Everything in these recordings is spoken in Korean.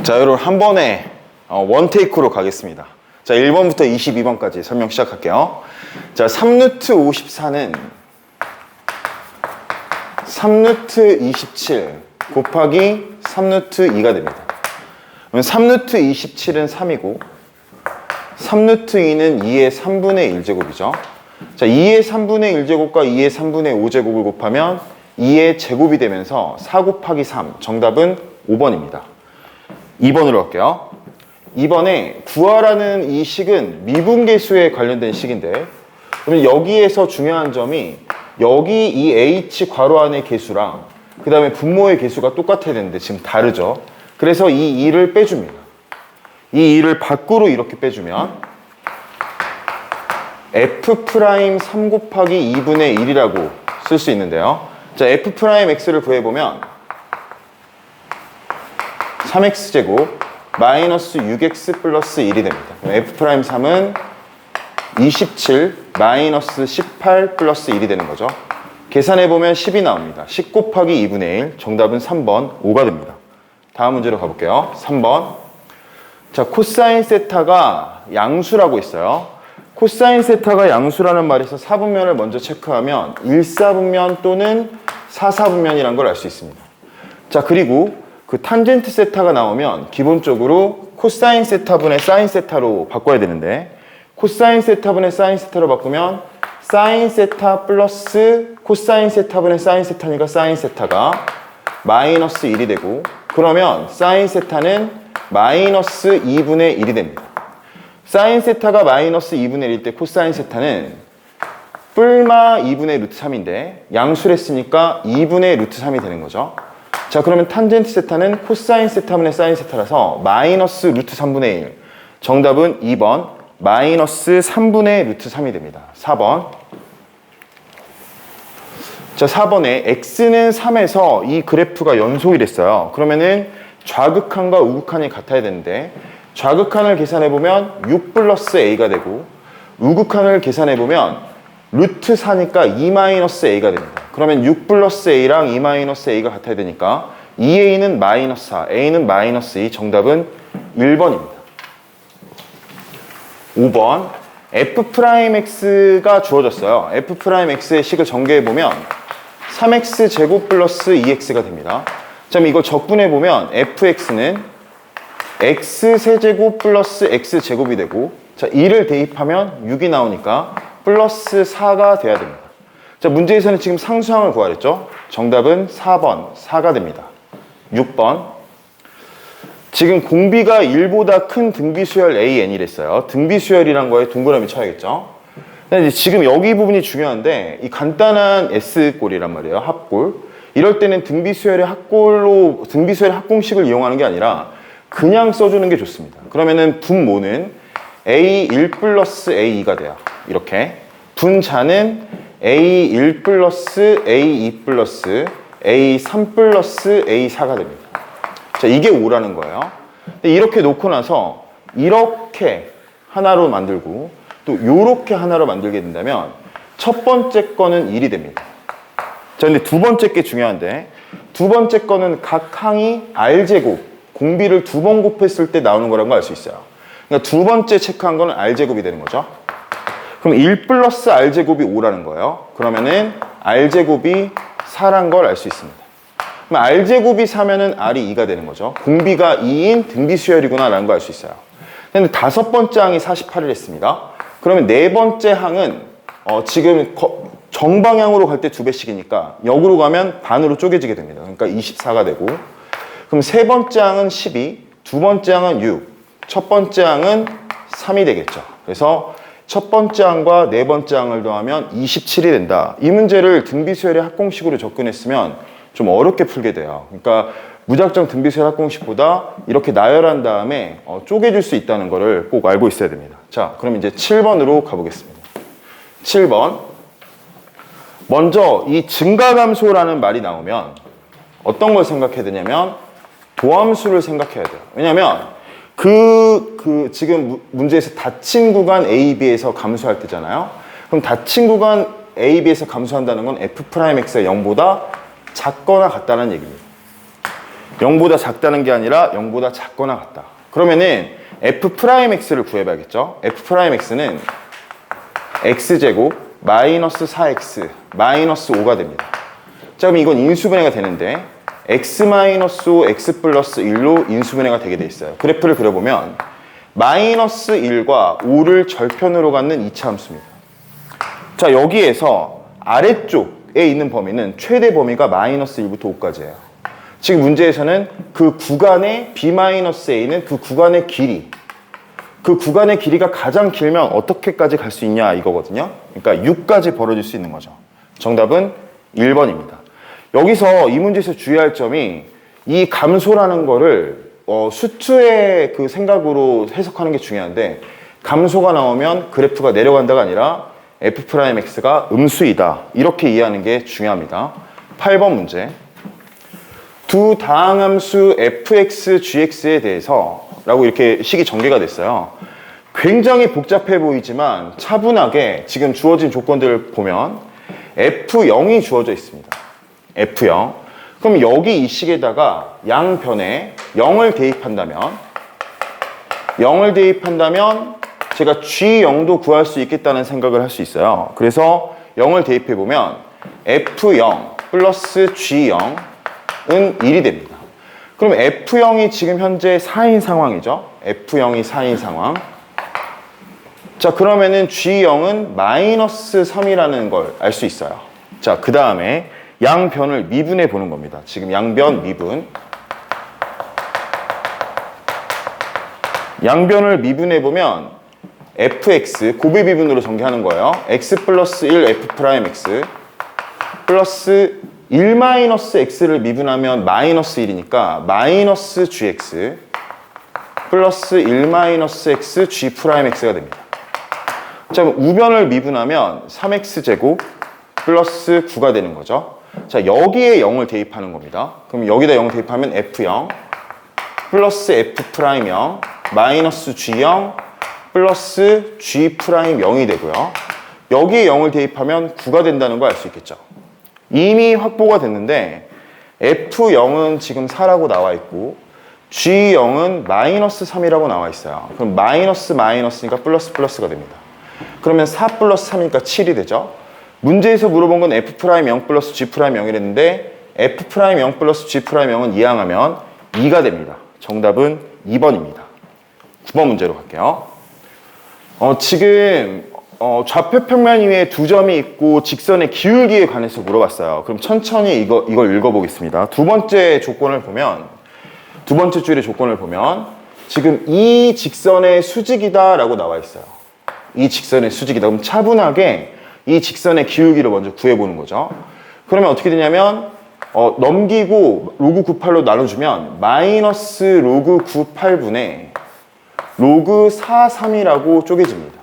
자, 여러분 한 번에 원테이크로 가겠습니다. 자, 1번부터 22번까지 설명 시작할게요. 자, 3루트 54는 3루트 27 곱하기 3루트 2가 됩니다. 그러면 3루트 27은 3이고 3루트 2는 2의 3분의 1제곱이죠. 자, 2의 3분의 1제곱과 2의 3분의 5제곱을 곱하면 2의 제곱이 되면서 4 곱하기 3, 정답은 5번입니다. 2번으로 갈게요. 2번에 구하라는 이 식은 미분계수에 관련된 식인데, 그러면 여기에서 중요한 점이 여기 이 h 괄호 안의 계수랑 그 다음에 분모의 계수가 똑같아야 되는데 지금 다르죠. 그래서 이 2를 빼줍니다. 이 2를 밖으로 이렇게 빼주면 f'3 곱하기 2분의 1이라고 쓸 수 있는데요. 자, f'x를 구해보면 3x제곱 마이너스 6x 플러스 1이 됩니다. f'3은 27 마이너스 18 플러스 1이 되는 거죠. 계산해보면 10이 나옵니다. 10 곱하기 2분의 1, 정답은 3번 5가 됩니다. 다음 문제로 가볼게요. 3번. 자, 코사인 세타가 양수라고 있어요. 코사인 세타가 양수라는 말에서 사분면을 먼저 체크하면 1사분면 또는 4사분면이라는 걸 알 수 있습니다. 자, 그리고 그 탄젠트 세타가 나오면 기본적으로 코사인 세타분의 사인 세타로 바꿔야 되는데, 코사인 세타분의 사인 세타로 바꾸면 사인 세타 플러스 코사인 세타분의 사인 세타니까 사인 세타가 마이너스 1이 되고, 그러면 사인 세타는 마이너스 2분의 1이 됩니다. 사인 세타가 마이너스 2분의 1일 때 코사인 세타는 뿔마 2분의 루트 3인데 양수를 했으니까 2분의 루트 3이 되는 거죠. 자, 그러면 탄젠트 세타는 코사인 세타분의 사인 세타라서 마이너스 루트 3분의 1. 정답은 2번 마이너스 3분의 루트 3이 됩니다. 4번. 자, 4번에 x는 3에서 이 그래프가 연속이 됐어요. 그러면은 좌극한과 우극한이 같아야 되는데, 좌극한을 계산해보면 6 플러스 a가 되고 우극한을 계산해보면 루트 4니까 2 마이너스 a가 됩니다. 그러면 6 플러스 a랑 2 마이너스 a가 같아야 되니까 2a는 마이너스 4, a는 마이너스 2, 정답은 1번입니다. 5번. f'x가 주어졌어요. f'x의 식을 전개해보면 3x제곱 플러스 2x가 됩니다. 자, 그럼 이거 적분해보면 fx는 x세제곱 플러스 x제곱이 되고, 자, 2를 대입하면 6이 나오니까 플러스 4가 돼야 됩니다. 자, 문제에서는 지금 상수항을 구하랬죠? 정답은 4번 4가 됩니다. 6번. 지금 공비가 1보다 큰 등비수열 AN이랬어요. 등비수열이란 거에 동그라미 쳐야겠죠? 근데 이제 지금 여기 부분이 중요한데, 이 간단한 S꼴이란 말이에요. 합골. 이럴 때는 등비수열의 합골로, 등비수열의 합공식을 이용하는 게 아니라 그냥 써주는 게 좋습니다. 그러면은 분모는 A1 플러스 A2가 돼요. 이렇게. 분자는 A1 플러스 A2 플러스 A3 플러스 A4가 됩니다. 자, 이게 5라는 거예요. 근데 이렇게 놓고 나서 이렇게 하나로 만들고 또 이렇게 하나로 만들게 된다면 첫 번째 거는 1이 됩니다. 자, 근데 두 번째 게 중요한데, 두 번째 거는 각 항이 R제곱, 공비를 2번 곱했을 때 나오는 거라는 걸 알 수 있어요. 그러니까 두 번째 체크한 거는 R제곱이 되는 거죠. 그럼 1 플러스 R제곱이 5라는 거예요. 그러면은 R제곱이 4란 걸 알 수 있습니다. 그럼 R제곱이 4면은 R이 2가 되는 거죠. 공비가 2인 등비수열이구나 라는 걸 알 수 있어요. 근데 다섯 번째 항이 48을 했습니다. 그러면 네 번째 항은 지금 정방향으로 갈 때 2배씩이니까 역으로 가면 반으로 쪼개지게 됩니다. 그러니까 24가 되고, 그럼 세 번째 항은 12, 두 번째 항은 6, 첫 번째 항은 3이 되겠죠. 그래서 첫 번째 항과 네 번째 항을 더하면 27이 된다. 이 문제를 등비수열의 합공식으로 접근했으면 좀 어렵게 풀게 돼요. 그러니까 무작정 등비수열 합공식보다 이렇게 나열한 다음에 쪼개줄 수 있다는 거를 꼭 알고 있어야 됩니다. 자, 그럼 이제 7번으로 가보겠습니다. 7번. 먼저 이 증가감소라는 말이 나오면 어떤 걸 생각해야 되냐면 도함수를 생각해야 돼요. 왜냐면 지금 문제에서 닫힌 구간 A, B에서 감소할 때잖아요. 그럼 닫힌 구간 A, B에서 감소한다는 건 F'X가 0보다 작거나 같다는 얘기입니다. 0보다 작다는 게 아니라 0보다 작거나 같다. 그러면은 f'x를 구해봐야겠죠. f'x는 x제곱 마이너스 4x 마이너스 5가 됩니다. 자, 그럼 이건 인수분해가 되는데 x 마이너스 5 x 플러스 1로 인수분해가 되게 돼 있어요. 그래프를 그려보면 마이너스 1과 5를 절편으로 갖는 2차 함수입니다. 자, 여기에서 아래쪽에 있는 범위는 최대 범위가 마이너스 1부터 5까지예요. 지금 문제에서는 그 구간의 b-a는 그 구간의 길이, 그 구간의 길이가 가장 길면 어떻게까지 갈 수 있냐 이거거든요. 그러니까 6까지 벌어질 수 있는 거죠. 정답은 1번입니다. 여기서 이 문제에서 주의할 점이 이 감소라는 거를 수투의 그 생각으로 해석하는 게 중요한데, 감소가 나오면 그래프가 내려간다가 아니라 f'x가 음수이다 이렇게 이해하는 게 중요합니다. 8번 문제. 두 다항함수 fx, gx에 대해서 라고 이렇게 식이 전개가 됐어요. 굉장히 복잡해 보이지만 차분하게 지금 주어진 조건들을 보면 f0이 주어져 있습니다. f0. 그럼 여기 이 식에다가 양변에 0을 대입한다면 제가 g0도 구할 수 있겠다는 생각을 할 수 있어요. 그래서 0을 대입해보면 f0 플러스 g0은 1이 됩니다. 그럼 f0이 지금 현재 4인 상황이죠. f0이 4인 상황. 자, 그러면은 g0은 마이너스 3이라는 걸 알 수 있어요. 자, 그 다음에 양변을 미분해 보는 겁니다. 지금 양변 미분. 양변을 미분해 보면 fx 고비 미분으로 전개하는 거예요. x 플러스 1 f'x 플러스 1 마이너스 x를 미분하면 마이너스 1이니까 마이너스 gx 플러스 1 마이너스 x g'x가 됩니다. 자, 그럼 우변을 미분하면 3x제곱 플러스 9가 되는 거죠. 자, 여기에 0을 대입하는 겁니다. 그럼 여기다 0 대입하면 f0 플러스 f'0 마이너스 g0 플러스 g'0이 되고요. 여기에 0을 대입하면 9가 된다는 걸 알 수 있겠죠. 이미 확보가 됐는데 f0은 지금 4라고 나와 있고 g0은 마이너스 3이라고 나와 있어요. 그럼 마이너스 마이너스니까 플러스 플러스가 됩니다. 그러면 4 플러스 3이니까 7이 되죠. 문제에서 물어본 건 f'0 플러스 g'0이랬는데 f'0 플러스 g'0은 이항하면 2가 됩니다. 정답은 2번입니다. 9번 문제로 갈게요. 지금 좌표 평면 위에 두 점이 있고 직선의 기울기에 관해서 물어봤어요. 그럼 천천히 이걸 읽어보겠습니다. 두 번째 조건을 보면, 두 번째 줄의 조건을 보면 지금 이 직선의 수직이다 라고 나와 있어요. 이 직선의 수직이다. 그럼 차분하게 이 직선의 기울기를 먼저 구해보는 거죠. 그러면 어떻게 되냐면 넘기고 로그 98로 나눠주면 마이너스 로그 98분의 로그 43이라고 쪼개집니다.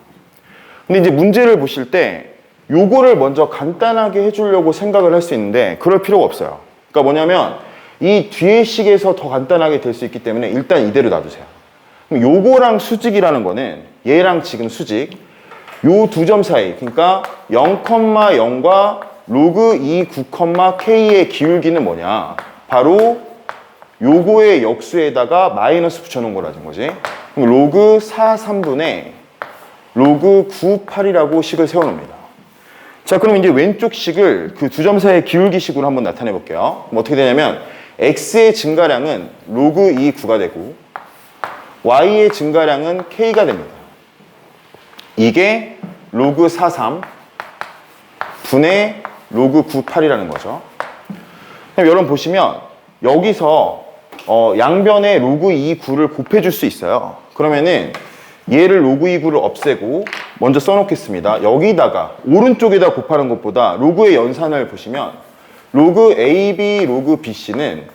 근데 이제 문제를 보실 때 요거를 먼저 간단하게 해주려고 생각을 할 수 있는데 그럴 필요가 없어요. 그러니까 뭐냐면 이 뒤에 식에서 더 간단하게 될 수 있기 때문에 일단 이대로 놔두세요. 그럼 요거랑 수직이라는 거는 얘랑 지금 수직 요 두 점 사이, 그러니까 0,0과 로그 2, 9, k의 기울기는 뭐냐? 바로 요거의 역수에다가 마이너스 붙여놓은 거라는 거지. 그럼 로그 4, 3분의 로그 9, 8이라고 식을 세워놓습니다. 자, 그럼 이제 왼쪽 식을 그 두 점 사이의 기울기 식으로 한번 나타내 볼게요. 그럼 어떻게 되냐면 x의 증가량은 로그 2, 9가 되고 y의 증가량은 k가 됩니다. 이게 로그 4, 3 분의 로그 9, 8이라는 거죠. 그럼 여러분 보시면 여기서 양변에 로그 2, 9를 곱해줄 수 있어요. 그러면은 얘를 로그 2, 9를 없애고 먼저 써놓겠습니다. 여기다가 오른쪽에다 곱하는 것보다 로그의 연산을 보시면 로그 AB, 로그 BC는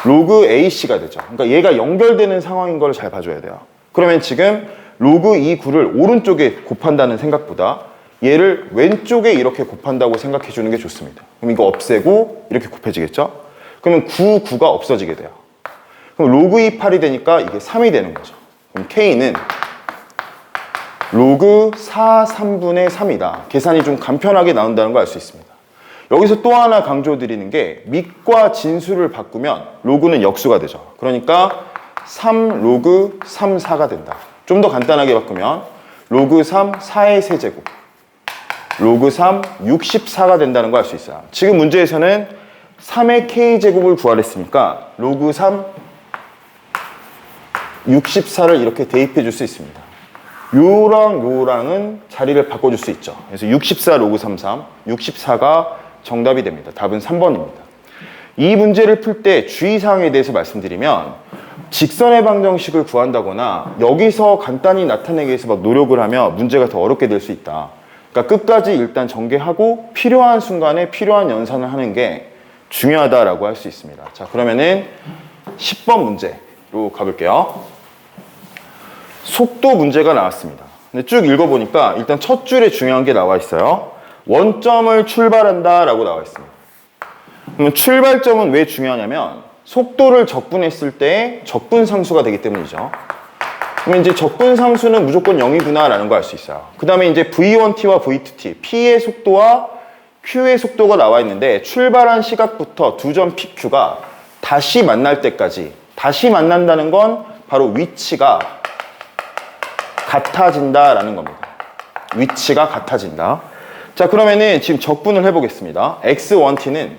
로그 AC가 되죠. 그러니까 얘가 연결되는 상황인 걸 잘 봐줘야 돼요. 그러면 지금 로그 2, 9를 오른쪽에 곱한다는 생각보다 얘를 왼쪽에 이렇게 곱한다고 생각해 주는 게 좋습니다. 그럼 이거 없애고 이렇게 곱해지겠죠? 그러면 9, 9가 없어지게 돼요. 그럼 로그 2, 8이 되니까 이게 3이 되는 거죠. 그럼 K는 로그 4, 3분의 3이다. 계산이 좀 간편하게 나온다는 걸 알 수 있습니다. 여기서 또 하나 강조드리는 게 밑과 진수를 바꾸면 로그는 역수가 되죠. 그러니까 3 로그 3 4가 된다. 좀 더 간단하게 바꾸면 로그 3 4의 세제곱 로그 3 64가 된다는 걸 알 수 있어요. 지금 문제에서는 3의 k제곱을 구하랬으니까 로그 3 64를 이렇게 대입해 줄 수 있습니다. 요랑 요랑은 자리를 바꿔줄 수 있죠. 그래서 64 로그 33, 64가 정답이 됩니다. 답은 3번입니다. 이 문제를 풀 때 주의사항에 대해서 말씀드리면 직선의 방정식을 구한다거나 여기서 간단히 나타내기 위해서 막 노력을 하면 문제가 더 어렵게 될 수 있다. 그러니까 끝까지 일단 전개하고 필요한 순간에 필요한 연산을 하는 게 중요하다라고 할 수 있습니다. 자, 그러면은 10번 문제로 가볼게요. 속도 문제가 나왔습니다. 근데 쭉 읽어보니까 일단 첫 줄에 중요한 게 나와 있어요. 원점을 출발한다 라고 나와 있습니다. 그러면 출발점은 왜 중요하냐면 속도를 적분했을 때 적분상수가 되기 때문이죠. 그러면 이제 적분상수는 무조건 0이구나 라는 걸 알 수 있어요. 그 다음에 이제 V1t와 V2t, P의 속도와 Q의 속도가 나와 있는데 출발한 시각부터 두 점 PQ가 다시 만날 때까지, 다시 만난다는 건 바로 위치가 같아진다라는 겁니다. 위치가 같아진다. 자, 그러면은 지금 적분을 해보겠습니다. x1t는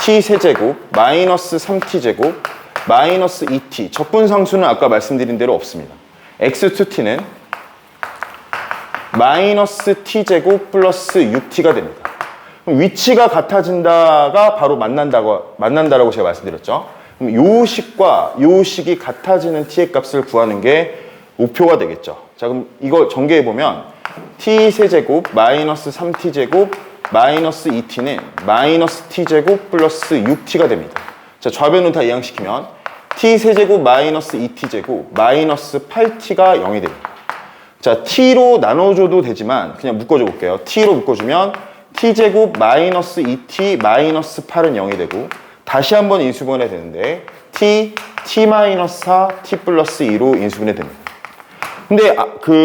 t 세제곱 마이너스 3t제곱 마이너스 2t. 적분상수는 아까 말씀드린 대로 없습니다. x2t는 마이너스 t제곱 플러스 6t가 됩니다. 그럼 위치가 같아진다가 바로 만난다라고 제가 말씀드렸죠. 그럼 요 식과 요 식이 같아지는 t의 값을 구하는 게 목표가 되겠죠. 자, 그럼 이걸 전개해보면 t 세제곱 마이너스 3t제곱 마이너스 2t는 마이너스 t제곱 플러스 6t가 됩니다. 자, 좌변으로 다 이항시키면 t 세제곱 마이너스 2t제곱 마이너스 8t가 0이 됩니다. 자, t로 나눠줘도 되지만 그냥 묶어줘 볼게요. t로 묶어주면 t제곱 마이너스 2t 마이너스 8은 0이 되고 다시 한번 인수분해 되는데 t 마이너스 4 t 플러스 2로 인수분해 됩니다. 근데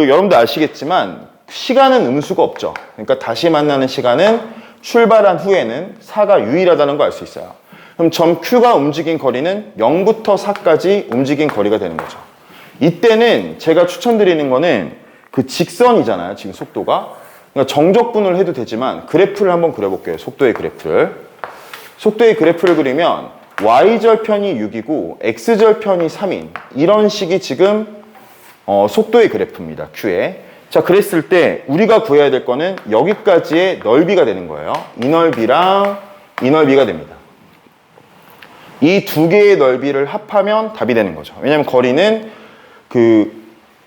여러분도 아시겠지만 시간은 음수가 없죠. 그러니까 다시 만나는 시간은 출발한 후에는 4가 유일하다는 걸 알 수 있어요. 그럼 점 Q가 움직인 거리는 0부터 4까지 움직인 거리가 되는 거죠. 이때는 제가 추천드리는 거는 그 직선이잖아요. 지금 속도가. 그러니까 정적분을 해도 되지만 그래프를 한번 그려볼게요. 속도의 그래프를. 속도의 그래프를 그리면 Y절편이 6이고 X절편이 3인 이런 식이 지금 속도의 그래프입니다. Q에. 자, 그랬을 때 우리가 구해야 될 거는 여기까지의 넓이가 되는 거예요. 이 넓이랑 이 넓이가 됩니다. 이 두 개의 넓이를 합하면 답이 되는 거죠. 왜냐하면 거리는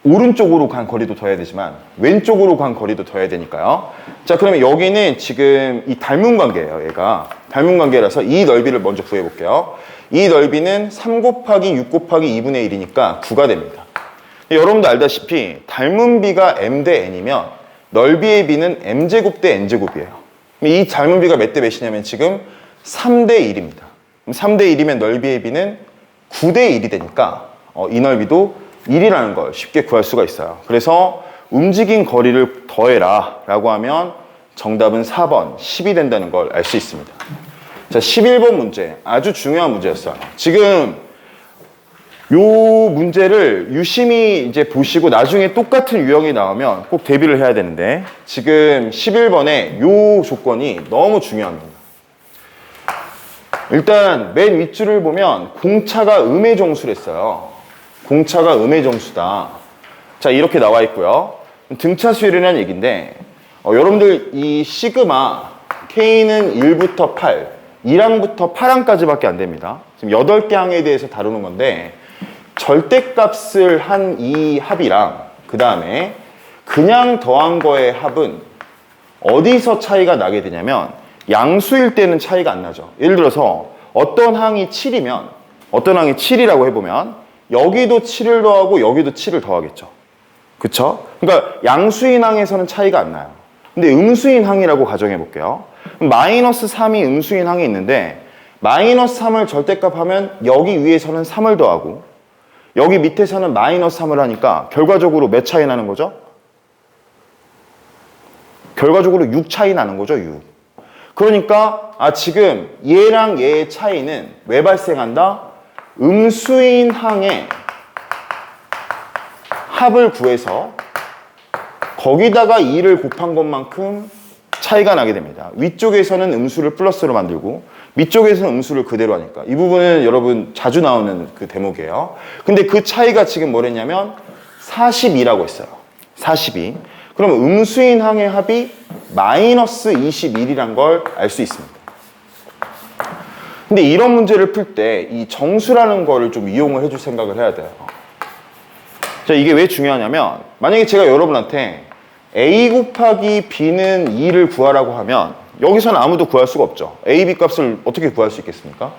오른쪽으로 간 거리도 더해야 되지만 왼쪽으로 간 거리도 더해야 되니까요. 자, 그러면 여기는 지금 이 닮은 관계예요. 얘가 닮은 관계라서 이 넓이를 먼저 구해볼게요. 이 넓이는 3 곱하기 6 곱하기 2분의 1이니까 9가 됩니다. 여러분도 알다시피 닮은 비가 m 대 n이면 넓이의 비는 m제곱 대 n제곱이에요. 이 닮은 비가 몇 대 몇이냐면 지금 3대 1입니다. 3대 1이면 넓이의 비는 9대 1이 되니까 이 넓이도 1이라는 걸 쉽게 구할 수가 있어요. 그래서 움직인 거리를 더해라 라고 하면 정답은 4번 10이 된다는 걸 알 수 있습니다. 자, 11번 문제 아주 중요한 문제였어요. 지금 요 문제를 유심히 이제 보시고 나중에 똑같은 유형이 나오면 꼭 대비를 해야 되는데 지금 11번에 요 조건이 너무 중요합니다. 일단 맨 윗줄을 보면 공차가 음의 정수랬어요. 공차가 음의 정수다. 자, 이렇게 나와 있고요. 등차 수열이라는 얘기인데 여러분들 이 시그마 K는 1부터 8, 2항부터 8항까지밖에 안 됩니다. 지금 8개 항에 대해서 다루는 건데 절대값을 한 이 합이랑 그 다음에 그냥 더한 거의 합은 어디서 차이가 나게 되냐면 양수일 때는 차이가 안 나죠. 예를 들어서 어떤 항이 7이면 어떤 항이 7이라고 해보면 여기도 7을 더하고 여기도 7을 더하겠죠. 그쵸? 그러니까 양수인 항에서는 차이가 안 나요. 근데 음수인 항이라고 가정해 볼게요. 마이너스 3이 음수인 항이 있는데 마이너스 3을 절대값 하면 여기 위에서는 3을 더하고 여기 밑에서는 마이너스 3을 하니까 결과적으로 몇 차이 나는 거죠? 결과적으로 6 차이 나는 거죠, 6. 그러니까 지금 얘랑 얘의 차이는 왜 발생한다? 음수인 항의 합을 구해서 거기다가 2를 곱한 것만큼 차이가 나게 됩니다. 위쪽에서는 음수를 플러스로 만들고 밑쪽에서는 음수를 그대로 하니까 이 부분은 여러분 자주 나오는 그 대목이에요. 근데 그 차이가 지금 뭐랬냐면 42라고 했어요. 42. 그러면 음수인 항의 합이 마이너스 21이란 걸 알 수 있습니다. 근데 이런 문제를 풀 때 이 정수라는 거를 좀 이용을 해줄 생각을 해야 돼요. 자, 이게 왜 중요하냐면 만약에 제가 여러분한테 A 곱하기 B는 2를 구하라고 하면 여기서는 아무도 구할 수가 없죠. A, B 값을 어떻게 구할 수 있겠습니까?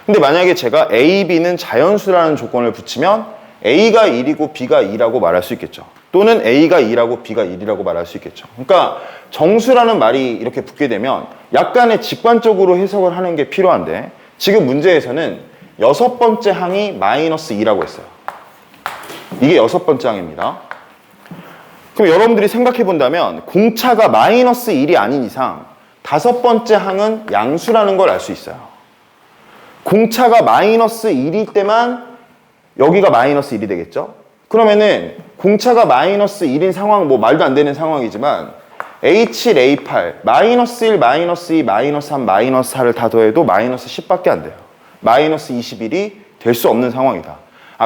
근데 만약에 제가 A, B는 자연수라는 조건을 붙이면 A가 1이고 B가 2라고 말할 수 있겠죠. 또는 A가 2라고 B가 1이라고 말할 수 있겠죠. 그러니까 정수라는 말이 이렇게 붙게 되면 약간의 직관적으로 해석을 하는 게 필요한데 지금 문제에서는 6번째 항이 마이너스 2라고 했어요. 이게 6번째 항입니다. 그럼 여러분들이 생각해 본다면 공차가 마이너스 1이 아닌 이상 5번째 항은 양수라는 걸 알 수 있어요. 공차가 마이너스 1일 때만 여기가 마이너스 1이 되겠죠? 그러면은 공차가 마이너스 1인 상황, 뭐 말도 안 되는 상황이지만 A7, A8, 마이너스 1, 마이너스 2, 마이너스 3, 마이너스 4를 다 더해도 마이너스 10밖에 안 돼요. 마이너스 21이 될 수 없는 상황이다.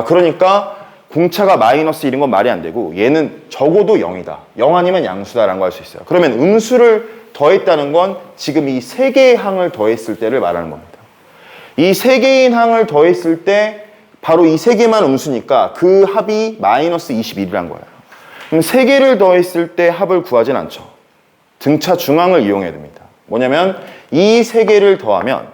그러니까 공차가 마이너스 1인 건 말이 안 되고 얘는 적어도 0이다. 0 아니면 양수다라는 걸 알 수 있어요. 그러면 음수를 더했다는 건 지금 이 3개의 항을 더했을 때를 말하는 겁니다. 이 3개의 항을 더했을 때 바로 이 3개만 음수니까 그 합이 마이너스 21이란 거예요. 그럼 3개를 더했을 때 합을 구하진 않죠. 등차 중항을 이용해야 됩니다. 뭐냐면 이 3개를 더하면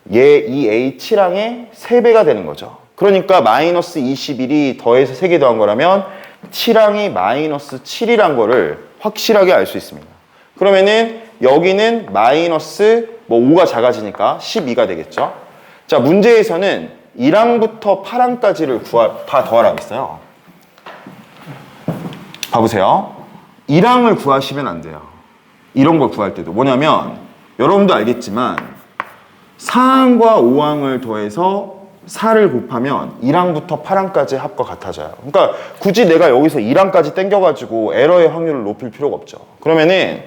이 A7항의 3배가 되는 거죠. 그러니까 마이너스 21이 더해서 3개 더한 거라면 7항이 마이너스 7이란 거를 확실하게 알 수 있습니다. 그러면은 여기는 마이너스 5가 작아지니까 12가 되겠죠. 자, 문제에서는 1항부터 8항까지를 다 더하라고 했어요. 봐보세요. 1항을 구하시면 안 돼요. 이런 걸 구할 때도. 뭐냐면 여러분도 알겠지만 4항과 5항을 더해서 4를 곱하면 1항부터 8항까지 합과 같아져요. 그러니까 굳이 내가 여기서 1항까지 땡겨가지고 에러의 확률을 높일 필요가 없죠. 그러면은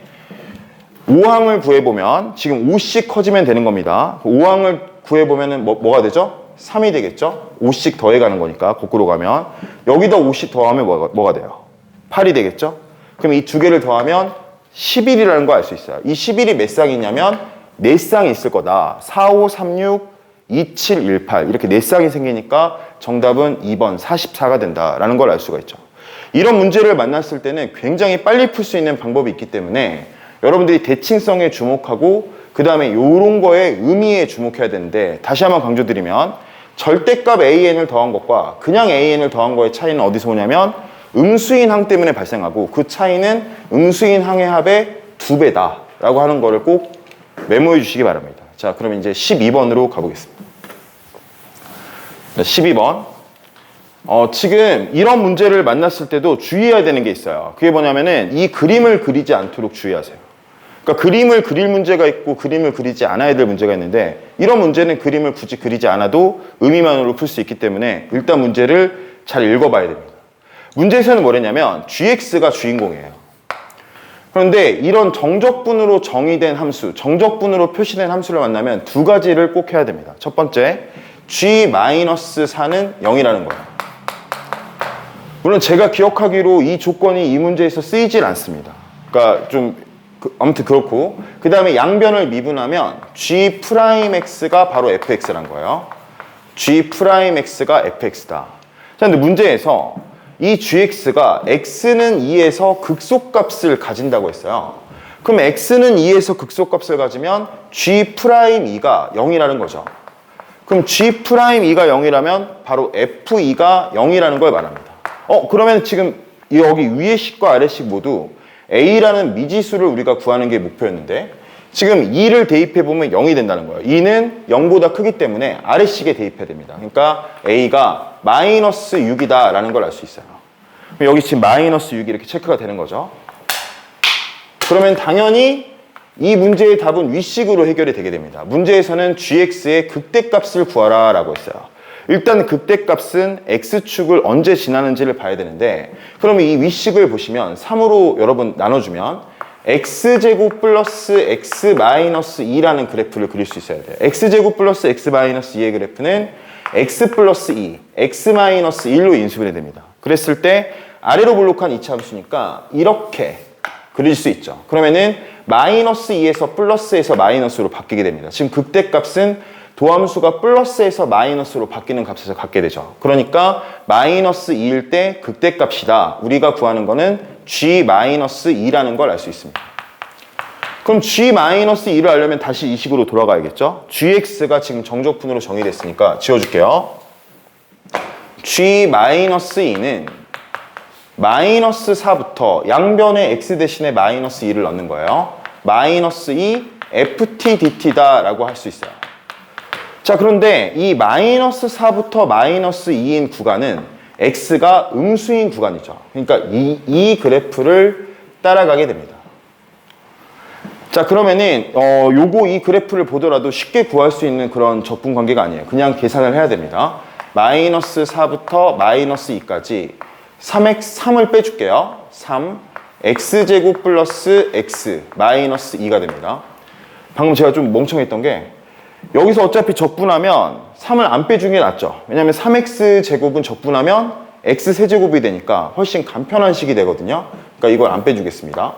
5항을 구해보면 지금 5씩 커지면 되는 겁니다. 5항을 구해보면 뭐가 되죠? 3이 되겠죠? 5씩 더해가는 거니까 거꾸로 가면 여기다 5씩 더하면 뭐가 돼요? 8이 되겠죠? 그럼 이 두 개를 더하면 11이라는 거 알 수 있어요. 이 11이 몇 쌍이냐면 4쌍이 있을 거다. 4, 5, 3, 6, 2, 7, 1, 8 이렇게 4쌍이 생기니까 정답은 2번 44가 된다라는 걸 알 수가 있죠. 이런 문제를 만났을 때는 굉장히 빨리 풀 수 있는 방법이 있기 때문에 여러분들이 대칭성에 주목하고 그 다음에 이런 거에 의미에 주목해야 되는데 다시 한번 강조드리면 절대값 AN을 더한 것과 그냥 AN을 더한 거의 차이는 어디서 오냐면 음수인 항 때문에 발생하고 그 차이는 음수인 항의 합의 2배다 라고 하는 거를 꼭 메모해 주시기 바랍니다. 자, 그럼 이제 12번으로 가보겠습니다. 12번. 지금 이런 문제를 만났을 때도 주의해야 되는 게 있어요. 그게 뭐냐면은 이 그림을 그리지 않도록 주의하세요. 그러니까 그림을 그릴 문제가 있고 그림을 그리지 않아야 될 문제가 있는데 이런 문제는 그림을 굳이 그리지 않아도 의미만으로 풀 수 있기 때문에 일단 문제를 잘 읽어봐야 됩니다. 문제에서는 뭐랬냐면 gx가 주인공이에요. 그런데 이런 정적분으로 정의된 함수, 정적분으로 표시된 함수를 만나면 두 가지를 꼭 해야 됩니다. 첫 번째, g-4는 0이라는 거예요. 물론 제가 기억하기로 이 조건이 이 문제에서 쓰이질 않습니다. 그러니까 아무튼 그렇고 그 다음에 양변을 미분하면 g'x가 바로 fx란 거예요. g'x가 fx다. 자, 근데 문제에서 이 gx가 x는 2에서 극소값을 가진다고 했어요. 그럼 x는 2에서 극소값을 가지면 g'2가 0이라는 거죠. 그럼 g'2가 0이라면 바로 f2가 0이라는 걸 말합니다. 그러면 지금 여기 위의 식과 아래 식 모두 a라는 미지수를 우리가 구하는 게 목표였는데 지금 2를 대입해보면 0이 된다는 거예요. 2는 0보다 크기 때문에 아래식에 대입해야 됩니다. 그러니까 a가 마이너스 6이다 라는 걸 알 수 있어요. 여기 지금 마이너스 6이 이렇게 체크가 되는 거죠. 그러면 당연히 이 문제의 답은 위식으로 해결이 되게 됩니다. 문제에서는 gx의 극대값을 구하라 라고 했어요. 일단 극대값은 x축을 언제 지나는지를 봐야 되는데, 그러면 이 위식을 보시면 3으로 여러분 나눠주면 x제곱 플러스 x 마이너스 2라는 그래프를 그릴 수 있어야 돼요. x제곱 플러스 x 마이너스 2의 그래프는 x 플러스 2, x 마이너스 1로 인수분해 됩니다. 그랬을 때 아래로 볼록한 이차 함수니까 이렇게 그릴 수 있죠. 그러면은 마이너스 2에서 플러스에서 마이너스로 바뀌게 됩니다. 지금 극대값은 도함수가 플러스에서 마이너스로 바뀌는 값에서 갖게 되죠. 그러니까 마이너스 2일 때 극대값이다. 우리가 구하는 거는 g-2라는 걸 알 수 있습니다. 그럼 g-2를 알려면 다시 이 식으로 돌아가야겠죠. gx가 지금 정적분으로 정의됐으니까 지워줄게요. g-2는 마이너스 4부터 양변에 x 대신에 마이너스 2를 넣는 거예요. 마이너스 2 ft dt다 라고 할 수 있어요. 자, 그런데 이 마이너스 4부터 마이너스 2인 구간은 x가 음수인 구간이죠. 그러니까 이 그래프를 따라가게 됩니다. 자, 그러면은 요거 이 그래프를 보더라도 쉽게 구할 수 있는 그런 적분 관계가 아니에요. 그냥 계산을 해야 됩니다. 마이너스 4부터 마이너스 2까지 3을 빼줄게요. 3 x제곱 플러스 x 마이너스 2가 됩니다. 방금 제가 좀 멍청했던 게 여기서 어차피 적분하면 3을 안 빼주는 게 낫죠. 왜냐면 3x제곱은 적분하면 x세제곱이 되니까 훨씬 간편한 식이 되거든요. 그러니까 이걸 안 빼주겠습니다.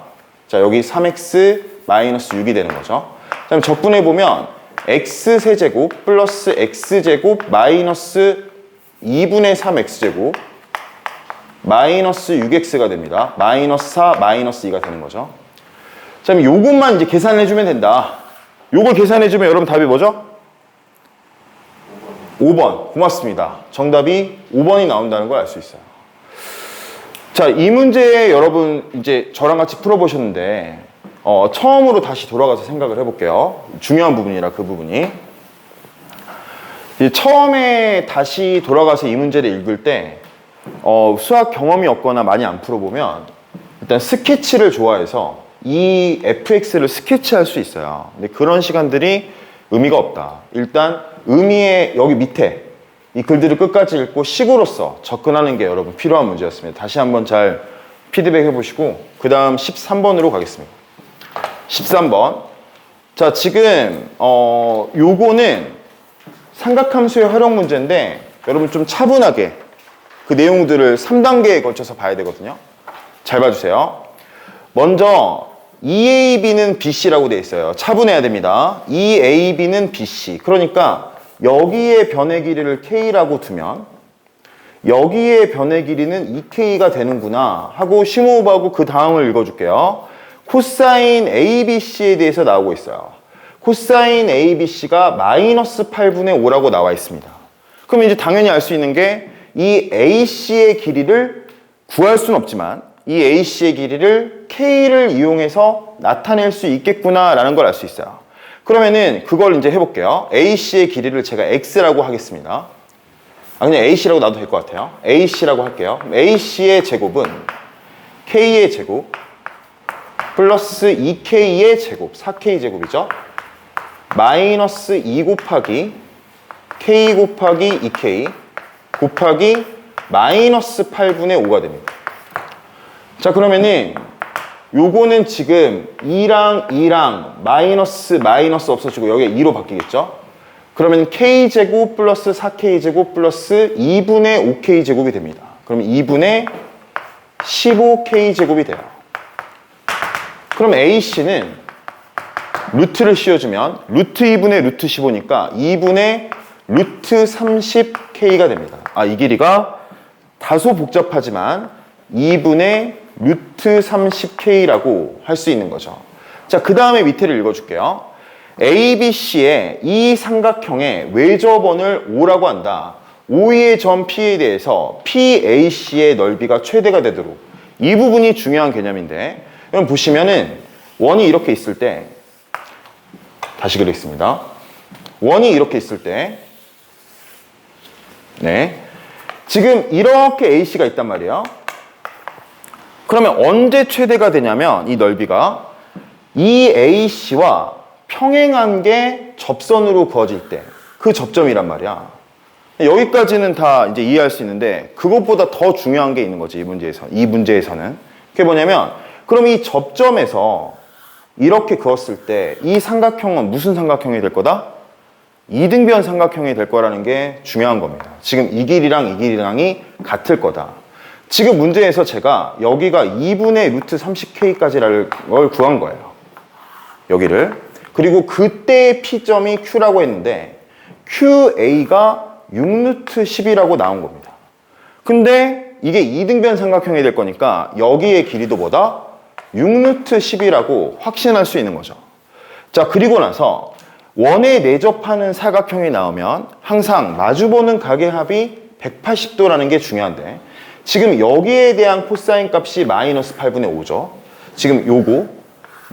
자, 여기 3x 마이너스 6이 되는 거죠. 그 다음에 적분해보면 x세제곱 플러스 x제곱 마이너스 2분의 3x제곱 마이너스 6x가 됩니다. 마이너스 4 마이너스 2가 되는 거죠. 자, 그럼 요것만 이제 계산해주면 된다. 요걸 계산해주면 여러분 답이 뭐죠? 5번. 고맙습니다. 정답이 5번이 나온다는 걸 알 수 있어요. 자, 이 문제 여러분 이제 저랑 같이 풀어보셨는데 처음으로 다시 돌아가서 생각을 해볼게요. 중요한 부분이라 그 부분이. 처음에 다시 돌아가서 이 문제를 읽을 때 수학 경험이 없거나 많이 안 풀어보면 일단 스케치를 좋아해서 이 fx를 스케치할 수 있어요. 근데 그런 시간들이 의미가 없다. 일단 의미의 여기 밑에 이 글들을 끝까지 읽고 식으로서 접근하는 게 여러분 필요한 문제였습니다. 다시 한번 잘 피드백 해보시고 그 다음 13번으로 가겠습니다. 13번. 자, 지금 요거는 삼각함수의 활용 문제인데 여러분 좀 차분하게 그 내용들을 3단계에 걸쳐서 봐야 되거든요. 잘 봐주세요. 먼저 2AB는 BC라고 되어 있어요. 차분해야 됩니다. 2AB는 BC. 그러니까 여기에 변의 길이를 K라고 두면 여기에 변의 길이는 2K가 되는구나 하고 심호흡하고 그 다음을 읽어줄게요. 코사인 ABC에 대해서 나오고 있어요. 코사인 ABC가 마이너스 8분의 5라고 나와 있습니다. 그럼 이제 당연히 알 수 있는 게 이 AC의 길이를 구할 수는 없지만 이 AC의 길이를 K를 이용해서 나타낼 수 있겠구나라는 걸 알 수 있어요. 그러면은 그걸 이제 해볼게요. AC의 길이를 제가 X라고 하겠습니다. 그냥 AC라고 놔도 될 것 같아요. AC라고 할게요. AC의 제곱은 K의 제곱 플러스 2K의 제곱, 4K 제곱이죠. 마이너스 2 곱하기 K 곱하기 2K 곱하기 마이너스 8분의 5가 됩니다. 자, 그러면은 요거는 지금 2랑 마이너스 없어지고 여기가 2로 바뀌겠죠? 그러면 K제곱 플러스 4K제곱 플러스 2분의 5K제곱이 됩니다. 그럼 2분의 15K제곱이 돼요. 그럼 AC는 루트를 씌워주면 루트 2분의 루트 15니까 2분의 루트 30K가 됩니다. 이 길이가 다소 복잡하지만 2분의 루트 30K라고 할 수 있는 거죠. 자, 그 다음에 밑에를 읽어줄게요. ABC의 이 삼각형의 외접원을 O라고 한다. O의 점 P에 대해서 PAC의 넓이가 최대가 되도록 이 부분이 중요한 개념인데 여러분 보시면은 원이 이렇게 있을 때 다시 그리겠습니다. 원이 이렇게 있을 때 지금 이렇게 AC가 있단 말이에요. 그러면 언제 최대가 되냐면 이 넓이가 이 AC와 평행한 게 접선으로 그어질 때 그 접점이란 말이야. 여기까지는 다 이제 이해할 수 있는데 그것보다 더 중요한 게 있는 거지, 이 문제에서는. 그게 뭐냐면, 그럼 이 접점에서 이렇게 그었을 때 이 삼각형은 무슨 삼각형이 될 거다? 이등변 삼각형이 될 거라는 게 중요한 겁니다. 지금 이 길이랑이 같을 거다. 지금 문제에서 제가 여기가 2분의 루트 30K까지라는 걸 구한 거예요. 여기를. 그리고 그때의 P점이 Q라고 했는데 QA가 6루트 10이라고 나온 겁니다. 근데 이게 이등변 삼각형이 될 거니까 여기의 길이도 뭐다? 6루트 10이라고 확신할 수 있는 거죠. 자, 그리고 나서 원에 내접하는 사각형이 나오면 항상 마주보는 가계합이 180도라는 게 중요한데, 지금 여기에 대한 코사인 값이 마이너스 8분의 5죠. 지금 요거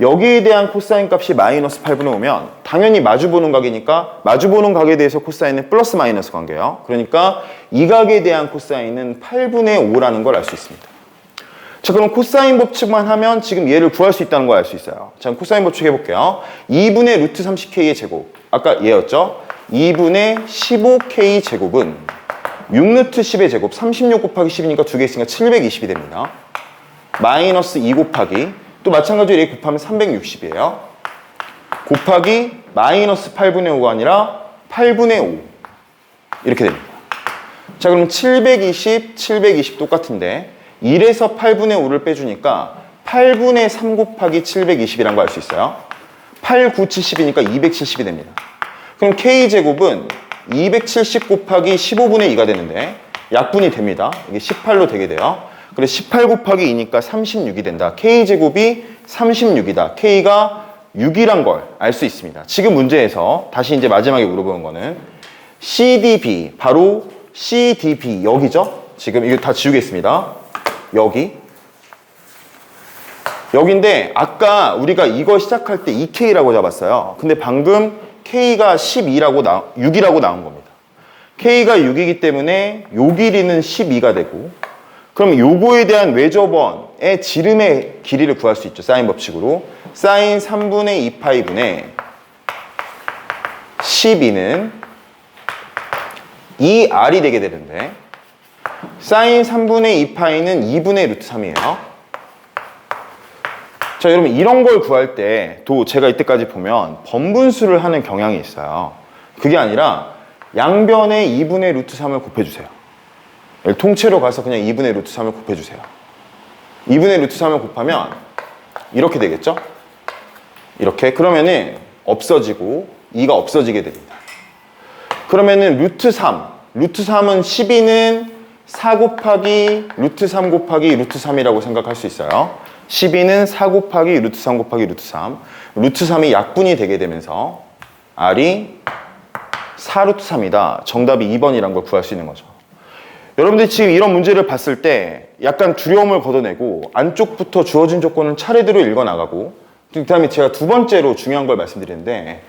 여기에 대한 코사인 값이 마이너스 8분의 5면 당연히 마주보는 각이니까 마주보는 각에 대해서 코사인은 플러스 마이너스 관계예요. 그러니까 이 각에 대한 코사인은 8분의 5라는 걸 알 수 있습니다. 자, 그럼 코사인 법칙만 하면 지금 얘를 구할 수 있다는 걸 알 수 있어요. 자, 코사인 법칙 해볼게요. 2분의 루트 30K의 제곱, 아까 얘였죠? 2분의 15K 제곱은 6루트 10의 제곱, 36 곱하기 10이니까 두 개 있으니까 720이 됩니다. 마이너스 2 곱하기, 또 마찬가지로 얘 곱하면 360이에요. 곱하기 마이너스 8분의 5가 아니라 8분의 5 이렇게 됩니다. 자, 그럼 720 똑같은데 1에서 8분의 5를 빼주니까 8분의 3 곱하기 720이란 거 알 수 있어요. 8, 9, 70이니까 270이 됩니다. 그럼 K제곱은 270 곱하기 15분의 2가 되는데 약분이 됩니다. 이게 18로 되게 돼요. 그래서 18 곱하기 2니까 36이 된다. K제곱이 36이다. K가 6이란 걸 알 수 있습니다. 지금 문제에서 다시 이제 마지막에 물어보는 거는 CDB, 바로 CDB 여기죠? 지금 이거 다 지우겠습니다. 여기인데 아까 우리가 이거 시작할 때 2K라고 잡았어요. 근데 방금 K가 6이라고 나온 겁니다. K가 6이기 때문에 요 길이는 12가 되고, 그럼 요거에 대한 외접원의 지름의 길이를 구할 수 있죠. 사인 법칙으로. 사인 3분의 2파이분의 12는 2R이 되게 되는데, 사인 3분의 2파이는 2분의 루트 3이에요. 자, 여러분 이런 걸 구할 때도 제가 이때까지 보면 번분수를 하는 경향이 있어요. 그게 아니라 양변에 2분의 루트 3을 곱해주세요. 통째로 가서 그냥 2분의 루트 3을 곱해주세요. 2분의 루트 3을 곱하면 이렇게 되겠죠? 이렇게. 그러면은 없어지고 2가 없어지게 됩니다. 그러면은 루트 3은 12는 4 곱하기 루트 3 곱하기 루트 3이라고 생각할 수 있어요. 12는 4 곱하기 루트 3 곱하기 루트 3. 루트 3이 약분이 되게 되면서 R이 4루트 3이다. 정답이 2번이란 걸 구할 수 있는 거죠. 여러분들이 지금 이런 문제를 봤을 때 약간 두려움을 걷어내고 안쪽부터 주어진 조건을 차례대로 읽어나가고, 그 다음에 제가 두 번째로 중요한 걸 말씀드리는데,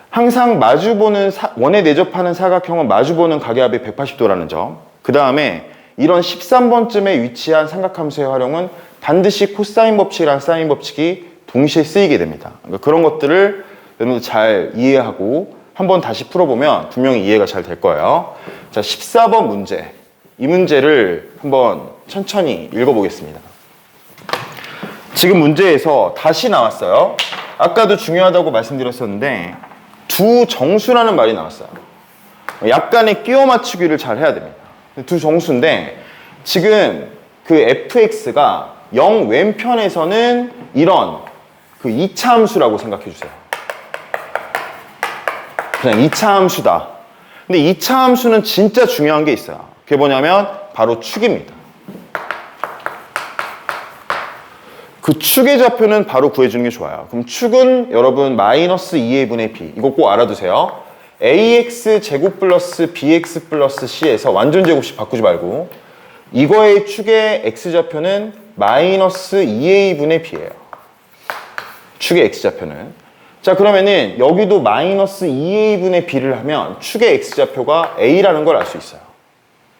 항상 마주보는 원에 내접하는 사각형은 마주보는 가계합이 180도라는 점, 그 다음에 이런 13번쯤에 위치한 삼각함수의 활용은 반드시 코사인 법칙이랑 사인 법칙이 동시에 쓰이게 됩니다. 그러니까 그런 것들을 여러분들 잘 이해하고 한번 다시 풀어보면 분명히 이해가 잘 될 거예요. 자, 14번 문제. 이 문제를 한번 천천히 읽어보겠습니다. 지금 문제에서 다시 나왔어요. 아까도 중요하다고 말씀드렸었는데 두 정수라는 말이 나왔어요. 약간의 끼워 맞추기를 잘 해야 됩니다. 두 정수인데 지금 그 fx가 0 왼편에서는 이런 그 2차 함수라고 생각해 주세요. 그냥 2차 함수다. 근데 2차 함수는 진짜 중요한 게 있어요. 그게 뭐냐면 바로 축입니다. 그 축의 좌표는 바로 구해주는 게 좋아요. 그럼 축은 여러분 마이너스 2a분의 b. 이거 꼭 알아두세요. ax 제곱 플러스 bx 플러스 c에서 완전 제곱식 바꾸지 말고 이거의 축의 x좌표는 마이너스 2a분의 b예요. 축의 x좌표는. 자, 그러면은 여기도 마이너스 2a분의 b를 하면 축의 x좌표가 a라는 걸 알 수 있어요.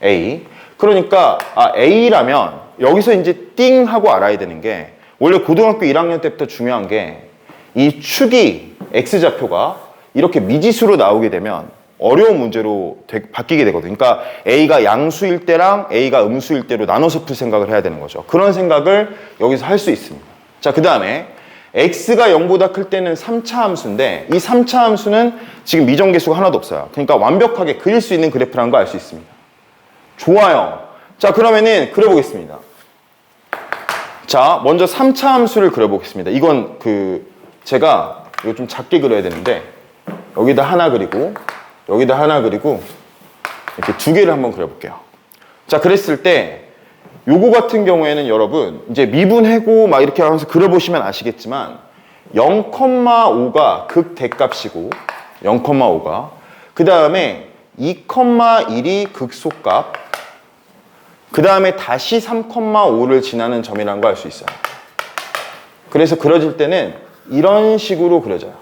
a. 그러니까 a라면 여기서 이제 띵 하고 알아야 되는 게, 원래 고등학교 1학년 때부터 중요한 게 이 축이 x좌표가 이렇게 미지수로 나오게 되면 어려운 문제로 바뀌게 되거든요. 그러니까 a가 양수일 때랑 a가 음수일 때로 나눠서 풀 생각을 해야 되는 거죠. 그런 생각을 여기서 할 수 있습니다. 자, 그 다음에 x가 0보다 클 때는 3차 함수인데 이 3차 함수는 지금 미정계수가 하나도 없어요. 그러니까 완벽하게 그릴 수 있는 그래프라는 걸 알 수 있습니다. 좋아요. 자, 그러면은 그려보겠습니다. 자, 먼저 3차 함수를 그려보겠습니다. 이건 제가 이거 좀 작게 그려야 되는데 여기다 하나 그리고 여기다 하나 그리고 이렇게 두 개를 한번 그려볼게요. 자, 그랬을 때 요거 같은 경우에는 여러분 이제 미분해고 막 이렇게 하면서 그려보시면 아시겠지만 0,5가 극대값이고 0,5가 그 다음에 2,1이 극소값 그 다음에 다시 3,5를 지나는 점이라는 걸 알 수 있어요. 그래서 그려질 때는 이런 식으로 그려져요.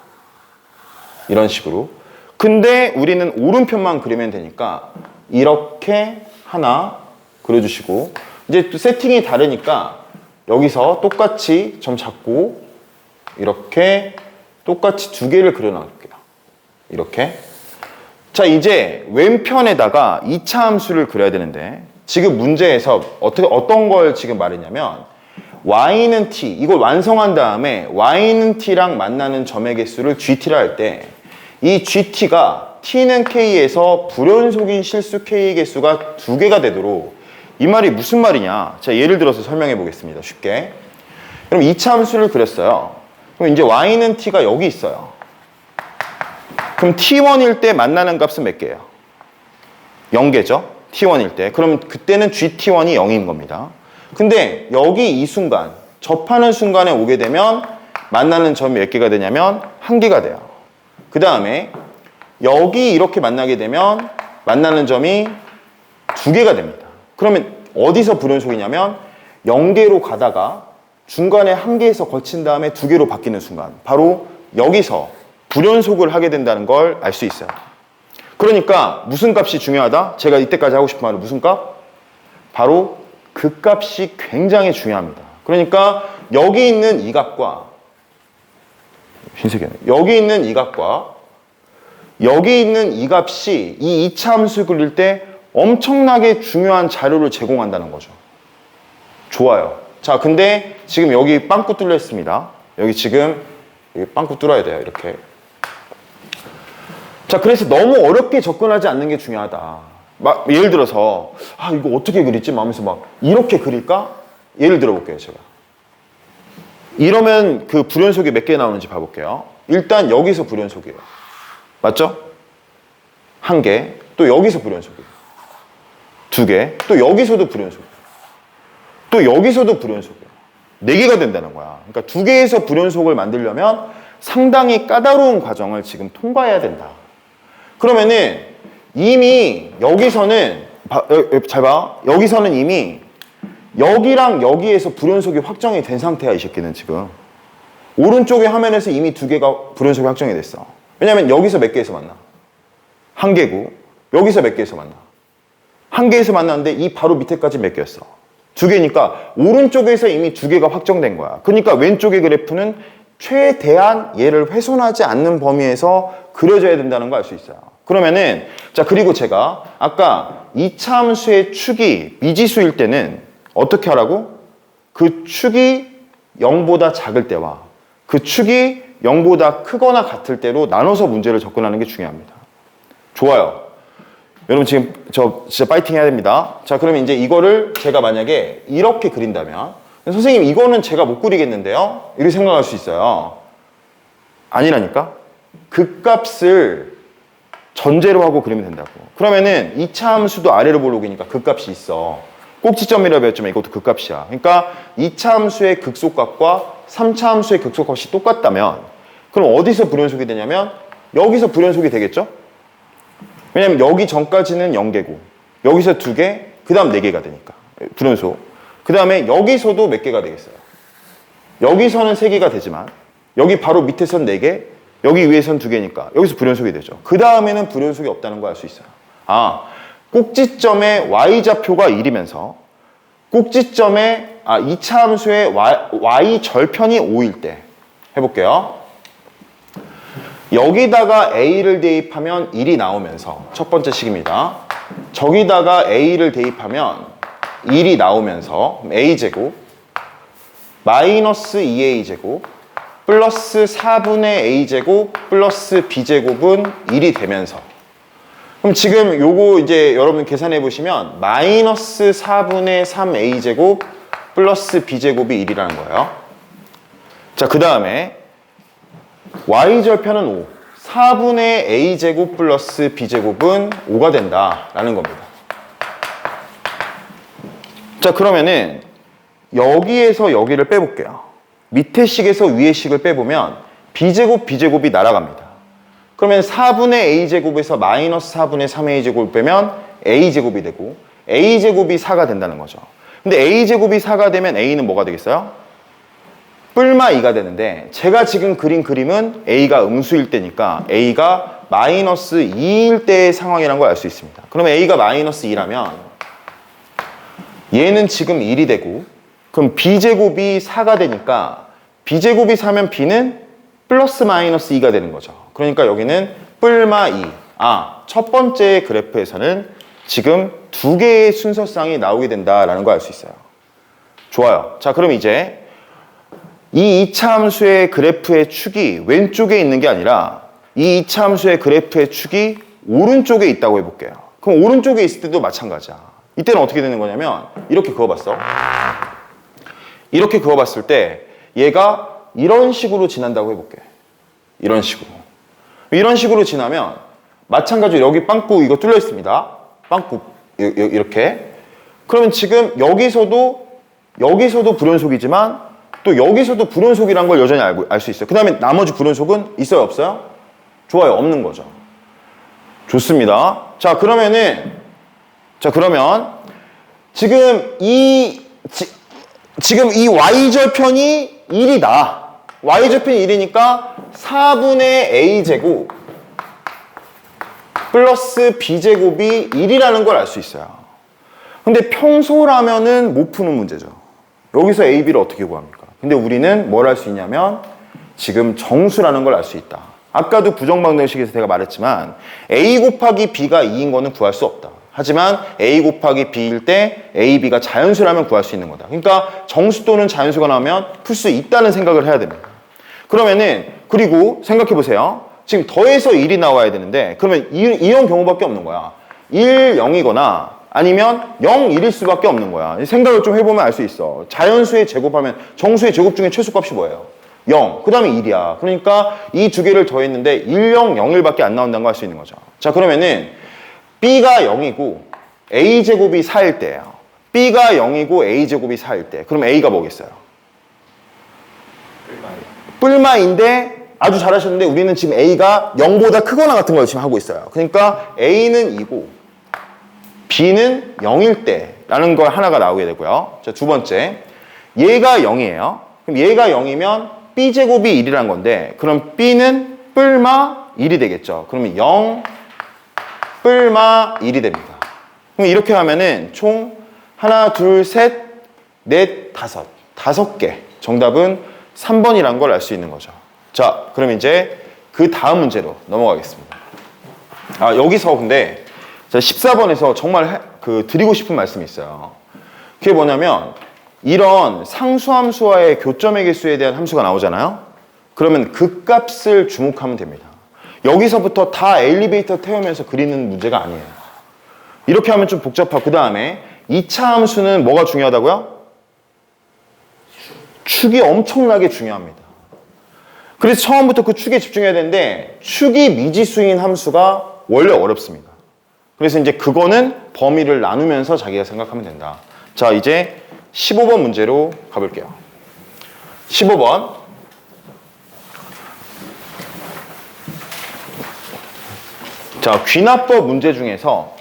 이런 식으로. 근데 우리는 오른편만 그리면 되니까 이렇게 하나 그려주시고 이제 또 세팅이 다르니까 여기서 똑같이 점 잡고 이렇게 똑같이 두 개를 그려놔볼게요. 이렇게. 자, 이제 왼편에다가 2차 함수를 그려야 되는데 지금 문제에서 어떤 걸 지금 말했냐면 y는 t, 이걸 완성한 다음에 y는 t랑 만나는 점의 개수를 gt라 할 때 이 gt가 t는 k에서 불연속인 실수 k의 개수가 두 개가 되도록 이 말이 무슨 말이냐? 자, 예를 들어서 설명해 보겠습니다. 쉽게. 그럼 2차 함수를 그렸어요. 그럼 이제 y는 t가 여기 있어요. 그럼 t1일 때 만나는 값은 몇 개예요? 0개죠? t1일 때. 그럼 그때는 gt1이 0인 겁니다. 근데 여기 이 순간, 접하는 순간에 오게 되면 만나는 점이 몇 개가 되냐면 1개가 돼요. 그 다음에 여기 이렇게 만나게 되면 만나는 점이 2개가 됩니다. 그러면 어디서 불연속이냐면 0개로 가다가 중간에 1개에서 거친 다음에 2개로 바뀌는 순간 바로 여기서 불연속을 하게 된다는 걸 알 수 있어요. 그러니까 무슨 값이 중요하다? 제가 이때까지 하고 싶은 말은 무슨 값? 바로 그 값이 굉장히 중요합니다. 그러니까 여기 있는 이 값과 흰색이네. 여기 있는 이 값과 여기 있는 이 값이 이 2차 함수 그릴 때 엄청나게 중요한 자료를 제공한다는 거죠. 좋아요. 자, 근데 지금 여기 빵꾸 뚫려 있습니다. 여기 지금 여기 빵꾸 뚫어야 돼요. 이렇게. 자, 그래서 너무 어렵게 접근하지 않는 게 중요하다. 막 예를 들어서 이거 어떻게 그리지? 하면서 막 이렇게 그릴까? 예를 들어 볼게요, 제가. 이러면 그 불연속이 몇 개 나오는지 봐볼게요. 일단 여기서 불연속이에요. 맞죠? 1개. 또 여기서 불연속이에요. 2개. 또 여기서도 불연속이에요. 또 여기서도 불연속이에요. 4개가 된다는 거야. 그러니까 2개에서 불연속을 만들려면 상당히 까다로운 과정을 지금 통과해야 된다. 그러면은 이미 여기서는 잘 봐. 여기서는 이미 여기랑 여기에서 불연속이 확정이 된 상태야, 이 새끼는 지금. 오른쪽의 화면에서 이미 2개가 불연속이 확정이 됐어. 왜냐면 여기서 몇 개에서 만나? 1개고 여기서 몇 개에서 만나? 1개에서 만났는데 이 바로 밑에까지 몇 개였어? 2개니까 오른쪽에서 이미 2개가 확정된 거야. 그러니까 왼쪽의 그래프는 최대한 얘를 훼손하지 않는 범위에서 그려져야 된다는 걸 알 수 있어요. 그러면은 자, 그리고 제가 아까 2차 함수의 축이 미지수일 때는 어떻게 하라고? 그 축이 0보다 작을 때와 그 축이 0보다 크거나 같을 때로 나눠서 문제를 접근하는 게 중요합니다. 좋아요. 여러분 지금 저 진짜 파이팅 해야 됩니다. 자, 그러면 이제 이거를 제가 만약에 이렇게 그린다면 선생님 이거는 제가 못 그리겠는데요? 이렇게 생각할 수 있어요. 아니라니까? 그 값을 전제로 하고 그리면 된다고. 그러면은 2차 함수도 아래로 볼록이니까 그 값이 있어. 꼭지점이라 배웠지만 이것도 그 값이야. 그러니까 2차 함수의 극소값과 3차 함수의 극소값이 똑같다면 그럼 어디서 불연속이 되냐면 여기서 불연속이 되겠죠? 왜냐면 여기 전까지는 0개고 여기서 2개, 그 다음 4개가 되니까 불연속. 그 다음에 여기서도 몇 개가 되겠어요? 여기서는 3개가 되지만 여기 바로 밑에선 4개, 여기 위에선 2개니까 여기서 불연속이 되죠. 그 다음에는 불연속이 없다는 걸 알 수 있어요. 꼭지점의 y좌표가 1이면서 꼭지점의 2차 함수의 y 절편이 5일 때 해볼게요. 여기다가 A를 대입하면 1이 나오면서 첫 번째 식입니다. 저기다가 A를 대입하면 1이 나오면서 A제곱 마이너스 2A제곱 플러스 4분의 A제곱 플러스 B제곱은 1이 되면서 그럼 지금 요거 이제 여러분 계산해 보시면 마이너스 4분의 3A제곱 플러스 B제곱이 1이라는 거예요. 자, 그 다음에 Y절편은 5. 4분의 A제곱 플러스 B제곱은 5가 된다라는 겁니다. 자, 그러면은 여기에서 여기를 빼볼게요. 밑에 식에서 위에 식을 빼보면 B제곱, B제곱이 날아갑니다. 그러면 4분의 A제곱에서 마이너스 4분의 3A제곱을 빼면 A제곱이 되고 A제곱이 4가 된다는 거죠. 근데 A제곱이 4가 되면 A는 뭐가 되겠어요? 뿔마 2가 되는데 제가 지금 그린 그림은 A가 음수일 때니까 A가 마이너스 2일 때의 상황이라는 걸 알 수 있습니다. 그러면 A가 마이너스 2라면 얘는 지금 1이 되고 그럼 B제곱이 4가 되니까 B제곱이 4면 B는 플러스 마이너스 2가 되는 거죠. 그러니까 여기는 뿔마 2. 첫 번째 그래프에서는 지금 두 개의 순서쌍이 나오게 된다라는 걸 알 수 있어요. 좋아요. 자, 그럼 이제 이 2차 함수의 그래프의 축이 왼쪽에 있는 게 아니라 이 2차 함수의 그래프의 축이 오른쪽에 있다고 해볼게요. 그럼 오른쪽에 있을 때도 마찬가지야. 이때는 어떻게 되는 거냐면 이렇게 그어봤어. 이렇게 그어봤을 때 얘가 이런 식으로 지난다고 해볼게. 이런 식으로. 이런 식으로 지나면 마찬가지로 여기 빵꾸 이거 뚫려 있습니다. 빵꾸 이렇게. 그러면 지금 여기서도 불연속이지만 또 여기서도 불연속이라는 걸 여전히 알 수 있어요. 그 다음에 나머지 불연속은 있어요, 없어요? 좋아요, 없는 거죠. 좋습니다. 자, 그러면 지금 이 Y절편이 1이다. Y절편이 1이니까 4분의 A제곱 플러스 B제곱이 1이라는 걸 알 수 있어요. 근데 평소라면은 못 푸는 문제죠. 여기서 A, B를 어떻게 구합니까? 근데 우리는 뭘 할 수 있냐면 지금 정수라는 걸 알 수 있다. 아까도 부정방정식에서 제가 말했지만 A 곱하기 B가 2인 거는 구할 수 없다. 하지만 A 곱하기 B일 때 A, B가 자연수라면 구할 수 있는 거다. 그러니까 정수 또는 자연수가 나오면 풀 수 있다는 생각을 해야 됩니다. 그러면은 그리고 생각해 보세요. 지금 더해서 1이 나와야 되는데 그러면 이런 경우밖에 없는 거야. 1, 0이거나 아니면 0, 1일 수밖에 없는 거야. 생각을 좀 해보면 알 수 있어. 자연수의 제곱하면 정수의 제곱 중에 최소값이 뭐예요? 0. 그 다음에 1이야. 그러니까 이 두 개를 더했는데 1, 0, 0일밖에 안 나온다는 걸 알 수 있는 거죠. 자, 그러면은 B가 0이고 A제곱이 4일 때예요. B가 0이고 A제곱이 4일 때. 그럼 A가 뭐겠어요? 뿔마인데 아주 잘하셨는데 우리는 지금 A가 0보다 크거나 같은 걸 지금 하고 있어요. 그러니까 A는 2고 B는 0일 때라는 걸 하나가 나오게 되고요. 자, 두 번째. 얘가 0이에요. 그럼 얘가 0이면 B제곱이 1이란 건데 그럼 B는 뿔마 1이 되겠죠. 그러면 0 뿔마 1이 됩니다. 그럼 이렇게 하면은 총 하나, 둘, 셋, 넷, 다섯 개. 정답은 3번이란 걸 알 수 있는 거죠. 자, 그럼 이제 그 다음 문제로 넘어가겠습니다. 여기서 근데 14번에서 정말 드리고 싶은 말씀이 있어요. 그게 뭐냐면 이런 상수함수와의 교점의 개수에 대한 함수가 나오잖아요. 그러면 그 값을 주목하면 됩니다. 여기서부터 다 엘리베이터 태우면서 그리는 문제가 아니에요. 이렇게 하면 좀 복잡하고 그 다음에 2차 함수는 뭐가 중요하다고요? 축이 엄청나게 중요합니다. 그래서 처음부터 그 축에 집중해야 되는데 축이 미지수인 함수가 원래 어렵습니다. 그래서 이제 그거는 범위를 나누면서 자기가 생각하면 된다. 자, 이제 15번 문제로 가볼게요. 15번. 자, 귀납법 문제 중에서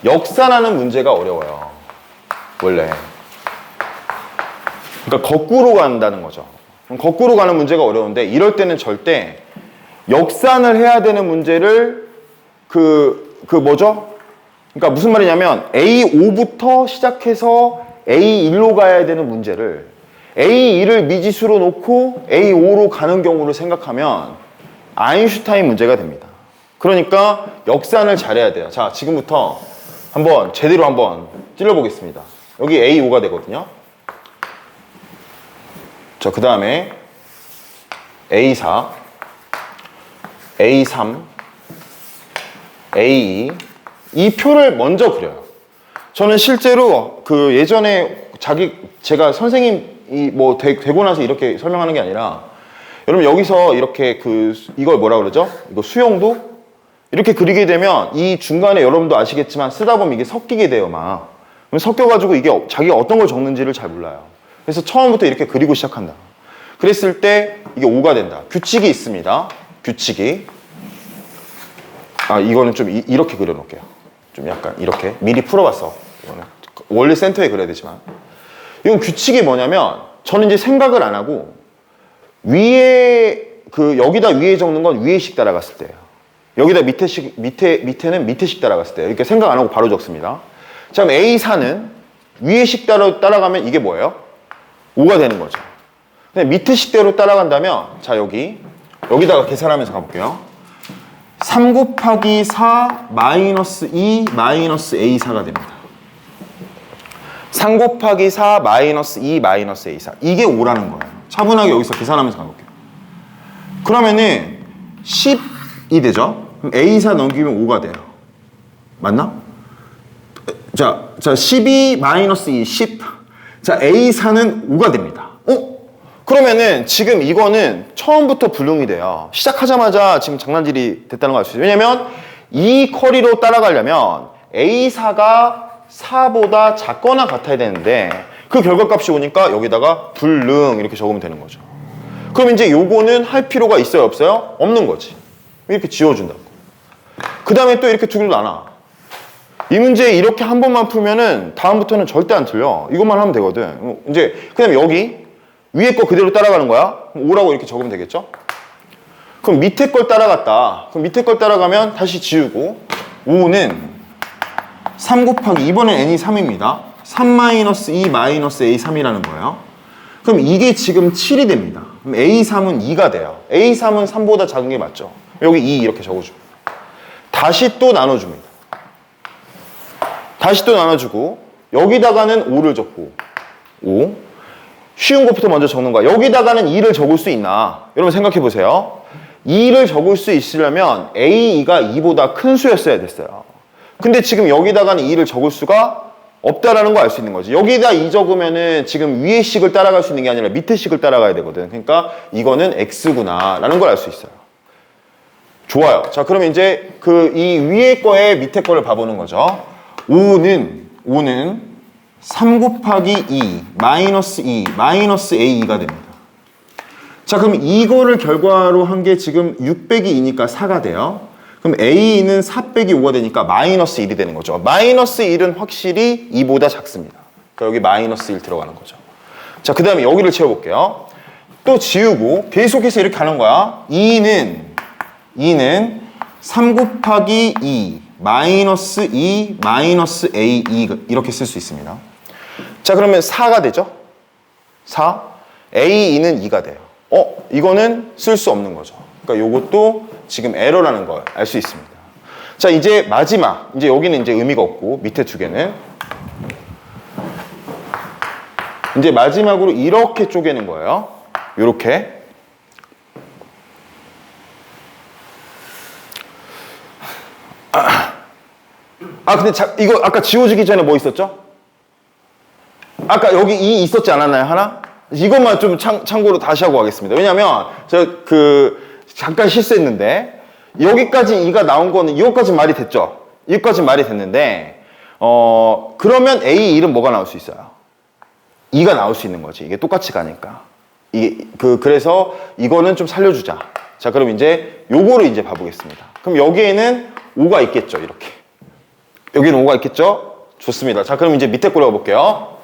역산하는 문제가 어려워요. 원래. 그러니까 거꾸로 간다는 거죠. 거꾸로 가는 문제가 어려운데 이럴 때는 절대 역산을 해야 되는 문제를 뭐죠? 그러니까 무슨 말이냐면 A5부터 시작해서 A1로 가야 되는 문제를 A2를 미지수로 놓고 A5로 가는 경우를 생각하면 아인슈타인 문제가 됩니다. 그러니까 역산을 잘해야 돼요. 자, 지금부터 한번 제대로 한번 찔러보겠습니다. 여기 A5가 되거든요. 자, 그 다음에 A4, A3, A2 이 표를 먼저 그려요. 저는 실제로 그 예전에 제가 선생님이 뭐 되고 나서 이렇게 설명하는 게 아니라 여러분 여기서 이렇게 이걸 뭐라 그러죠? 이거 수용도 이렇게 그리게 되면 이 중간에 여러분도 아시겠지만 쓰다 보면 이게 섞이게 돼요, 막. 그럼 섞여가지고 이게 자기가 어떤 걸 적는지를 잘 몰라요. 그래서 처음부터 이렇게 그리고 시작한다. 그랬을 때 이게 5가 된다. 규칙이 있습니다. 규칙이. 이거는 좀 이렇게 그려놓을게요. 좀 약간 이렇게 미리 풀어봤어. 이거는 원래 센터에 그려야 되지만 이건 규칙이 뭐냐면 저는 이제 생각을 안 하고 위에 여기다 위에 적는 건 위에씩 따라갔을 때예요. 여기다 밑에는 밑에씩 따라갔을 때예요. 이렇게 생각 안 하고 바로 적습니다. 자, 그럼 A4는 위에씩 따라가면 이게 뭐예요? 5가 되는 거죠. 근데 밑에식대로 따라간다면 자, 여기다가 계산하면서 가볼게요. 3 곱하기 4 마이너스 2 마이너스 A4가 됩니다. 3 곱하기 4 마이너스 2 마이너스 A4 이게 5라는 거예요. 차분하게 여기서 계산하면서 가볼게요. 그러면은 10이 되죠? 그럼 A4 넘기면 5가 돼요. 맞나? 자 12 마이너스 2 10. 자, A4는 5가 됩니다. 그러면은 지금 이거는 처음부터 불능이 돼요. 시작하자마자 지금 장난질이 됐다는 걸 알 수 있어요. 왜냐면 이 커리로 따라가려면 A4가 4보다 작거나 같아야 되는데 그 결과값이 오니까 여기다가 불능 이렇게 적으면 되는 거죠. 그럼 이제 요거는 할 필요가 있어요, 없어요? 없는 거지. 이렇게 지워준다고. 그 다음에 또 이렇게 두 개로 나눠. 이 문제 이렇게 한 번만 풀면은 다음부터는 절대 안 틀려. 이것만 하면 되거든. 이제 그다음에 여기 위에 거 그대로 따라가는 거야. 5라고 이렇게 적으면 되겠죠? 그럼 밑에 걸 따라갔다. 그럼 밑에 걸 따라가면 다시 지우고 5는 3 곱하기 이번엔 n이 3입니다. 3 마이너스 2 마이너스 a3이라는 거예요. 그럼 이게 지금 7이 됩니다. 그럼 a3은 2가 돼요. a3은 3보다 작은 게 맞죠? 여기 2 이렇게 적어주고 다시 또 나눠줍니다. 다시 또 나눠주고 여기다가는 5를 적고 5 쉬운 것부터 먼저 적는 거야. 여기다가는 2를 적을 수 있나? 여러분 생각해 보세요. 2를 적을 수 있으려면 A2가 2보다 큰 수였어야 됐어요. 근데 지금 여기다가는 2를 적을 수가 없다라는 거 알 수 있는 거지. 여기다 2 적으면은 지금 위의 식을 따라갈 수 있는 게 아니라 밑에 식을 따라가야 되거든. 그러니까 이거는 X구나 라는 걸 알 수 있어요. 좋아요. 자, 그러면 이제 이 위에 거에 밑에 거를 봐보는 거죠. 5는 3 곱하기 2 마이너스 2 마이너스 A2가 됩니다. 자, 그럼 이거를 결과로 한 게 지금 6 빼기 2니까 4가 돼요. 그럼 A는 4 빼기 5가 되니까 마이너스 1이 되는 거죠. 마이너스 1은 확실히 2보다 작습니다. 그러니까 여기 마이너스 1 들어가는 거죠. 자, 그 다음에 여기를 채워볼게요. 또 지우고 계속해서 이렇게 가는 거야. 2는 3 곱하기 2 마이너스 2 마이너스 A2 이렇게 쓸 수 있습니다. 자, 그러면 4가 되죠? 4. A2는 2가 돼요. 이거는 쓸 수 없는 거죠. 그러니까 요것도 지금 에러라는 걸 알 수 있습니다. 자, 이제 마지막. 이제 여기는 이제 의미가 없고 밑에 두 개는 이제 마지막으로 이렇게 쪼개는 거예요. 요렇게. 근데 이거 아까 지워지기 전에 뭐 있었죠? 아까 여기 2 있었지 않았나요? 하나? 이것만 좀 참고로 다시 하고 가겠습니다. 왜냐면 잠깐 실수했는데 여기까지 2가 나온 거는 이거까지 말이 됐죠? 이거까지 말이 됐는데 그러면 A1은 뭐가 나올 수 있어요? 2가 나올 수 있는 거지. 이게 똑같이 가니까. 그래서 이거는 좀 살려주자. 자, 그럼 이제 요거를 이제 봐보겠습니다. 그럼 여기에는 5가 있겠죠, 이렇게. 여기는 5가 있겠죠? 좋습니다. 자, 그럼 이제 밑에 거로 가볼게요.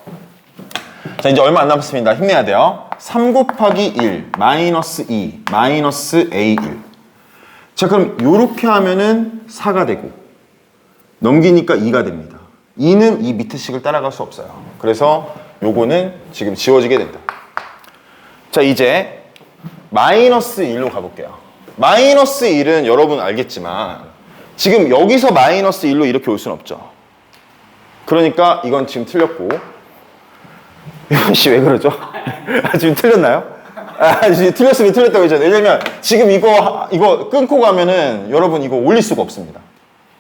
자, 이제 얼마 안 남았습니다. 힘내야 돼요. 3 곱하기 1 마이너스 2 마이너스 A1. 자, 그럼 요렇게 하면은 4가 되고 넘기니까 2가 됩니다. 2는 이 밑에 식을 따라갈 수 없어요. 그래서 요거는 지금 지워지게 된다. 자, 이제 마이너스 1로 가볼게요. 마이너스 1은 여러분 알겠지만 지금 여기서 마이너스 1로 이렇게 올 수는 없죠. 그러니까 이건 지금 틀렸고. 유현 씨 왜 그러죠? 지금 틀렸나요? 지금 틀렸으면 틀렸다고 했잖아요. 왜냐면 지금 이거 끊고 가면은 여러분 이거 올릴 수가 없습니다.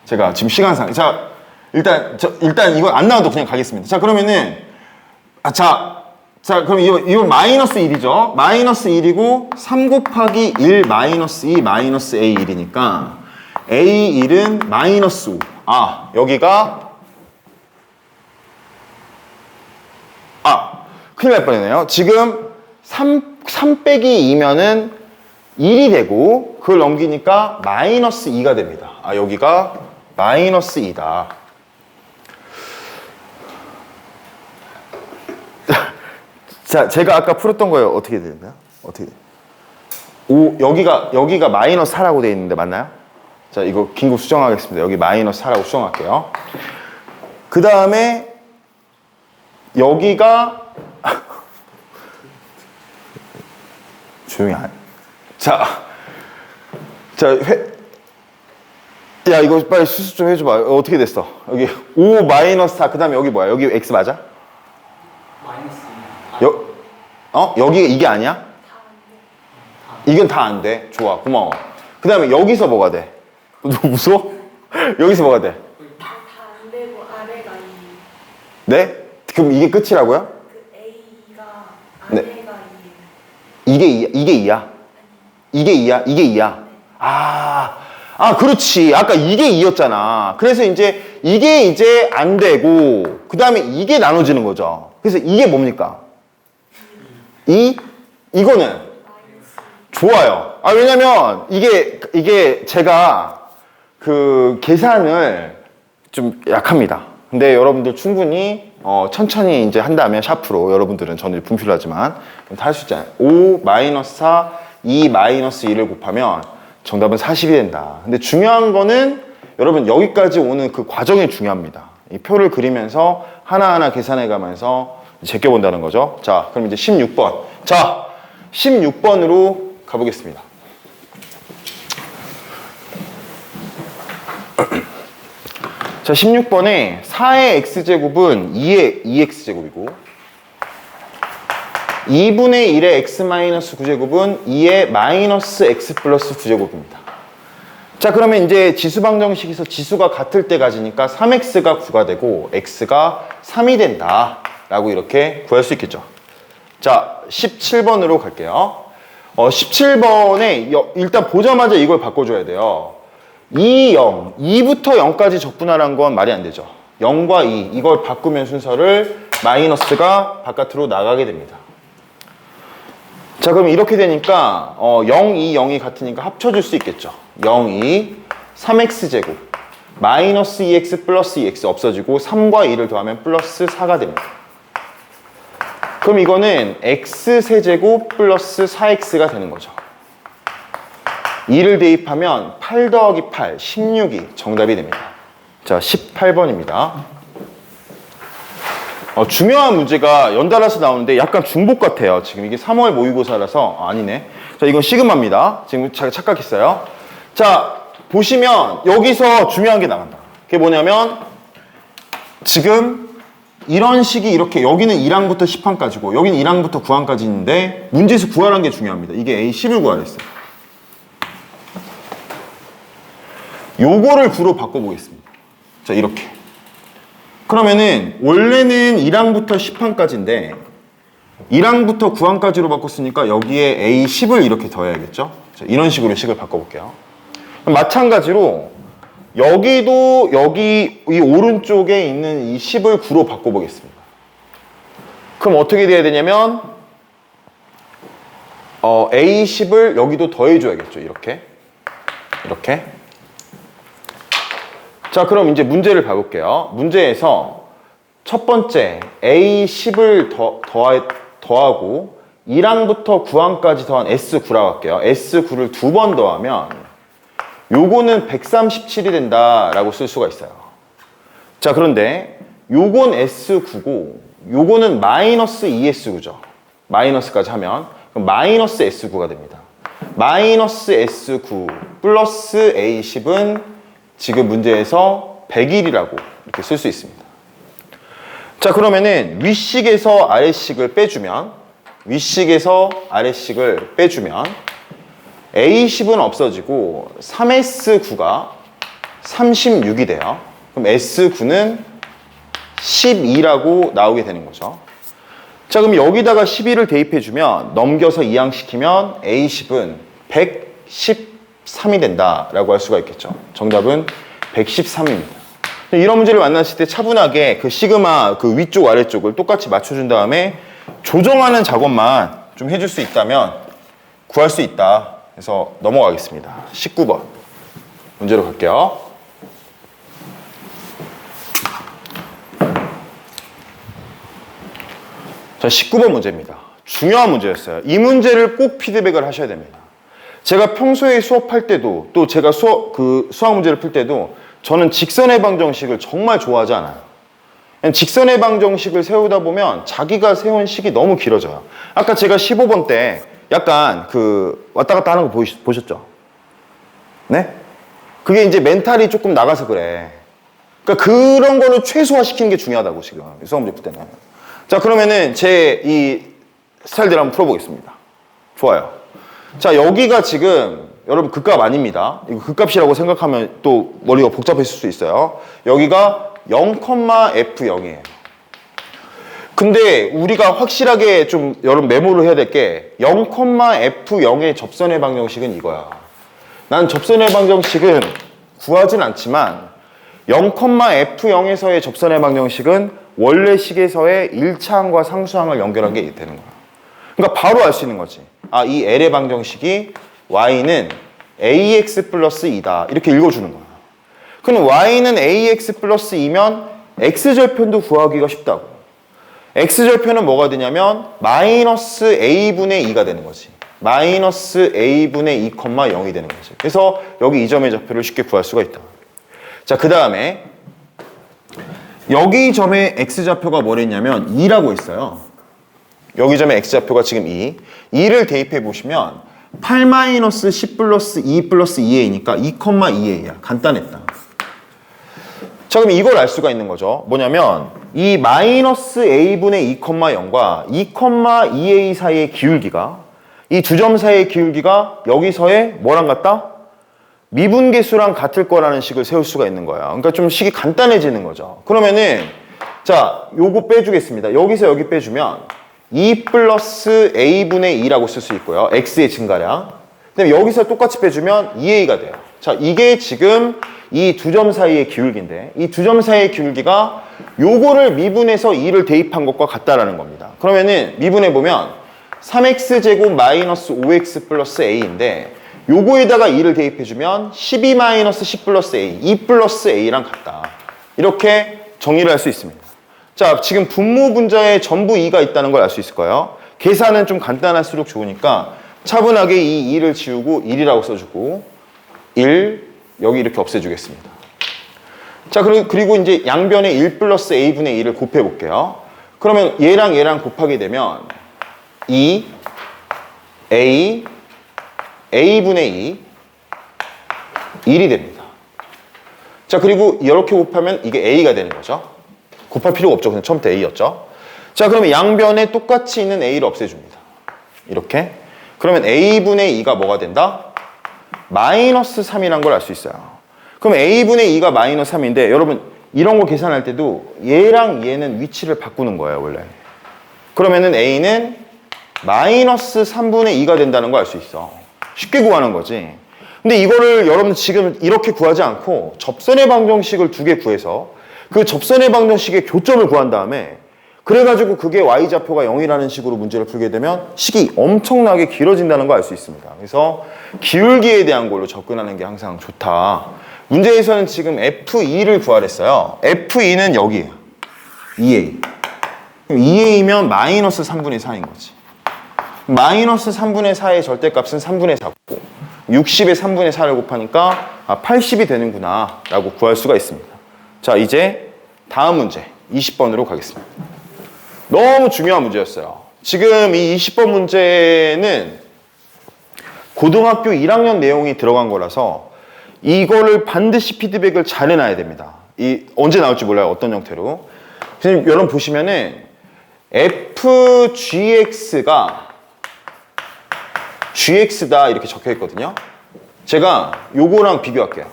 제가 지금 시간상. 자, 일단 이거 안 나와도 그냥 가겠습니다. 자, 그러면은 자, 그럼 이건 마이너스 1이죠. 마이너스 1이고 3 곱하기 1 마이너스 2 마이너스 A1이니까 A1은 마이너스 5. 여기가 큰일 날 뻔했네요. 지금 3 빼기 2면은 1이 되고 그걸 넘기니까 마이너스 2가 됩니다. 여기가 마이너스 2다. 자, 제가 아까 풀었던 거예요. 어떻게 되나요? 어떻게? 여기가 마이너스 4라고 되어 있는데 맞나요? 자, 이거 긴급 수정하겠습니다. 여기 마이너스 4라고 수정할게요. 그 다음에 여기가 조용히 야, 이거 빨리 수습 좀 해줘봐. 어떻게 됐어? 여기 5 마이너스 4, 그 다음에 여기 뭐야? 여기 X 맞아? 여기 이게 아니야? 이건 다 안 돼. 좋아, 고마워. 그 다음에 여기서 뭐가 돼? 너 무서워? 여기서 뭐가 돼? 다 안 되고 아래가 2. 네? 그럼 이게 끝이라고요? 그 A가 네. 아래가 2. 이게 2야? 이게 2야? 이게 2야? 그렇지. 아까 이게 2였잖아. 그래서 이게 이제 안 되고, 그 다음에 이게 나눠지는 거죠. 그래서 이게 뭡니까? 이거는? 좋아요. 왜냐면 이게 제가 그 계산을 좀 약합니다. 근데 여러분들 충분히 천천히 이제 한다면 샤프로 여러분들은 저는 분필로 하지만 다 할 수 있잖아요. 5 마이너스 4, 2 마이너스 2를 곱하면 정답은 40이 된다. 근데 중요한 거는 여러분 여기까지 오는 그 과정이 중요합니다. 이 표를 그리면서 하나하나 계산해 가면서 제껴본다는 거죠. 자, 그럼 이제 16번. 자, 16번으로 가보겠습니다. 자, 16번에 4의 x제곱은 2의 2x제곱이고 2분의 1의 x-9제곱은 2의 마이너스 x 플러스 9제곱입니다. 자, 그러면 이제 지수방정식에서 지수가 같을 때까지니까 3x가 9가 되고 x가 3이 된다 라고 이렇게 구할 수 있겠죠. 자, 17번으로 갈게요. 17번에 일단 보자마자 이걸 바꿔줘야 돼요. 2, 0, 2부터 0까지 적분하라는 건 말이 안 되죠. 0과 2 이걸 바꾸면 순서를 마이너스가 바깥으로 나가게 됩니다. 자, 그럼 이렇게 되니까 0, 2, 0이 같으니까 합쳐줄 수 있겠죠. 0, 2, 3x제곱 마이너스 2x 플러스 2x 없어지고 3과 2를 더하면 플러스 4가 됩니다. 그럼 이거는 x세제곱 플러스 4x가 되는 거죠. 2를 대입하면 8 더하기 8, 16이 정답이 됩니다. 자, 18번입니다. 중요한 문제가 연달아서 나오는데 약간 중복 같아요. 지금 이게 3월 모의고사라서 아니네. 자, 이건 시그마입니다. 지금 제가 착각했어요. 자, 보시면 여기서 중요한 게 나간다. 그게 뭐냐면 지금 이런 식이 이렇게 여기는 1항부터 10항까지고 여기는 1항부터 9항까지 있는데 문제에서 구하라는 게 중요합니다. 이게 A10을 구하랬어요. 요거를 구로 바꿔보겠습니다. 자, 이렇게. 그러면은 원래는 1항부터 10항까지인데 1항부터 9항까지로 바꿨으니까 여기에 A10을 이렇게 더해야겠죠. 자, 이런 식으로 식을 바꿔볼게요. 마찬가지로 여기도 여기 이 오른쪽에 있는 이 10을 9로 바꿔보겠습니다. 그럼 어떻게 돼야 되냐면 A10을 여기도 더해줘야겠죠. 이렇게. 자, 그럼 이제 문제를 봐볼게요. 문제에서 첫 번째 A10을 더하고 1항부터 9항까지 더한 S9라고 할게요. S9를 2번 더하면 요거는 137이 된다라고 쓸 수가 있어요. 자, 그런데 요건 S9고 요거는 마이너스 2S9죠. 마이너스까지 하면 그럼 마이너스 S9가 됩니다. 마이너스 S9 플러스 A10은 지금 문제에서 100일이라고 이렇게 쓸 수 있습니다. 자, 그러면은 윗식에서 아래식을 빼주면 A10은 없어지고 3S9가 36이 돼요. 그럼 S9는 12라고 나오게 되는 거죠. 자, 그럼 여기다가 12를 대입해주면 넘겨서 이항시키면 A10은 113이 된다라고 할 수가 있겠죠. 정답은 113입니다. 이런 문제를 만났을 때 차분하게 그 시그마 그 위쪽 아래쪽을 똑같이 맞춰준 다음에 조정하는 작업만 좀 해줄 수 있다면 구할 수 있다. 그래서 넘어가겠습니다. 19번 문제로 갈게요. 자, 19번 문제입니다. 중요한 문제였어요. 이 문제를 꼭 피드백을 하셔야 됩니다. 제가 평소에 수업할 때도 또 제가 수학 문제를 풀 때도 저는 직선의 방정식을 정말 좋아하지 않아요. 직선의 방정식을 세우다 보면 자기가 세운 식이 너무 길어져요. 아까 제가 15번 때 약간 그 왔다 갔다 하는 거 보셨죠? 네? 그게 이제 멘탈이 조금 나가서 그래. 그러니까 그런 거를 최소화시키는 게 중요하다고 지금 수학 문제 풀 때는. 자, 그러면은 제 이 스타일대로 한번 풀어보겠습니다. 좋아요. 자, 여기가 지금 여러분 극값 아닙니다. 이거 극값이라고 생각하면 또 머리가 복잡해질 수 있어요. 여기가 0,F0이에요. 근데 우리가 확실하게 좀 여러분 메모를 해야 될 게 0,F0의 접선의 방정식은 이거야. 난 접선의 방정식은 구하진 않지만 0,F0에서의 접선의 방정식은 원래 식에서의 1차항과 상수항을 연결한 게 되는 거야. 그러니까 바로 알 수 있는 거지. 아, 이 L의 방정식이 y는 ax 플러스 2다. 이렇게 읽어주는 거야. 그럼 y는 ax 플러스 2면 x절편도 구하기가 쉽다고. x절편은 뭐가 되냐면 마이너스 a분의 2가 되는 거지. 마이너스 a분의 2, 0이 되는 거지. 그래서 여기 이 점의 좌표를 쉽게 구할 수가 있다. 자, 그 다음에 여기 점의 x좌표가 뭐랬냐면 2라고 했어요. 여기 점의 x좌표가 지금 2. 2를 대입해 보시면 8-10 플러스 2 플러스 2a니까 2,2a야. 간단했다. 자, 그럼 이걸 알 수가 있는 거죠. 뭐냐면 이 마이너스 a분의 2,0과 2,2a 사이의 기울기가 이 두 점 사이의 기울기가 여기서의 뭐랑 같다? 미분계수랑 같을 거라는 식을 세울 수가 있는 거야. 그러니까 좀 식이 간단해지는 거죠. 그러면은 자, 요거 빼주겠습니다. 여기서 여기 빼주면 2 플러스 a분의 2라고 쓸 수 있고요. x의 증가량. 그다음에 여기서 똑같이 빼주면 2a가 돼요. 자, 이게 지금 이 두 점 사이의 기울기인데 이 두 점 사이의 기울기가 요거를 미분해서 2를 대입한 것과 같다라는 겁니다. 그러면은 미분해 보면 3x제곱 마이너스 5x 플러스 a인데 요거에다가 2를 대입해주면 12 마이너스 10 플러스 a, 2 플러스 a랑 같다. 이렇게 정리를 할 수 있습니다. 자, 지금 분모 분자에 전부 2가 있다는 걸 알 수 있을 거예요. 계산은 좀 간단할수록 좋으니까 차분하게 이 2를 지우고 1이라고 써주고 1, 여기 이렇게 없애주겠습니다. 자, 그리고 이제 양변에 1 플러스 a분의 2를 곱해볼게요. 그러면 얘랑 곱하게 되면 2, a분의 2, 1이 됩니다. 자, 그리고 이렇게 곱하면 이게 a가 되는 거죠. 곱할 필요가 없죠. 그냥 처음부터 a였죠. 자, 그러면 양변에 똑같이 있는 a를 없애줍니다. 이렇게. 그러면 a분의 2가 뭐가 된다? 마이너스 3이란 걸 알 수 있어요. 그럼 a분의 2가 마이너스 3인데 여러분 이런 거 계산할 때도 얘랑 얘는 위치를 바꾸는 거예요, 원래. 그러면은 a는 마이너스 3분의 2가 된다는 걸 알 수 있어. 쉽게 구하는 거지. 근데 이거를 여러분 지금 이렇게 구하지 않고 접선의 방정식을 2개 구해서 그 접선의 방정식의 교점을 구한 다음에 그래가지고 그게 y좌표가 0이라는 식으로 문제를 풀게 되면 식이 엄청나게 길어진다는 걸 알 수 있습니다. 그래서 기울기에 대한 걸로 접근하는 게 항상 좋다. 문제에서는 지금 F2를 구하랬어요. F2는 여기에요. 2A. 2A면 마이너스 3분의 4인 거지. 마이너스 3분의 4의 절대값은 3분의 4고 60에 3분의 4를 곱하니까 80이 되는구나 라고 구할 수가 있습니다. 자, 이제 다음 문제 20번으로 가겠습니다. 너무 중요한 문제였어요. 지금 이 20번 문제는 고등학교 1학년 내용이 들어간 거라서 이거를 반드시 피드백을 잘 해놔야 됩니다. 언제 나올지 몰라요. 어떤 형태로. 선생님, 여러분 보시면은 fgx가 gx다 이렇게 적혀 있거든요. 제가 요거랑 비교할게요.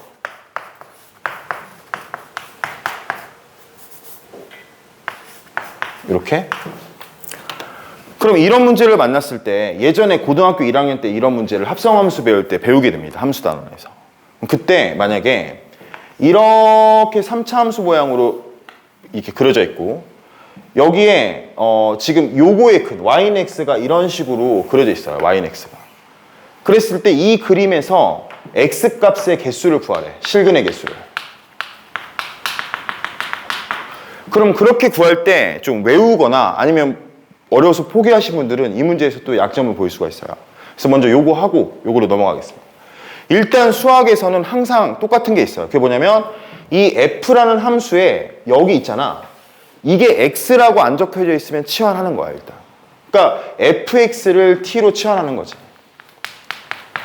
이렇게. 그럼 이런 문제를 만났을 때 예전에 고등학교 1학년 때 이런 문제를 합성함수 배울 때 배우게 됩니다. 함수 단원에서. 그때 만약에 이렇게 3차 함수 모양으로 이렇게 그려져 있고 여기에 지금 요거의 큰 yx가 이런 식으로 그려져 있어요. yx가. 그랬을 때 이 그림에서 x 값의 개수를 구하래. 실근의 개수를. 그럼 그렇게 구할 때 좀 외우거나 아니면 어려워서 포기하신 분들은 이 문제에서 또 약점을 보일 수가 있어요. 그래서 먼저 요거 하고 요거로 넘어가겠습니다. 일단 수학에서는 항상 똑같은 게 있어요. 그게 뭐냐면 이 f라는 함수에 여기 있잖아. 이게 x라고 안 적혀져 있으면 치환하는 거야 일단. 그러니까 fx를 t로 치환하는 거지.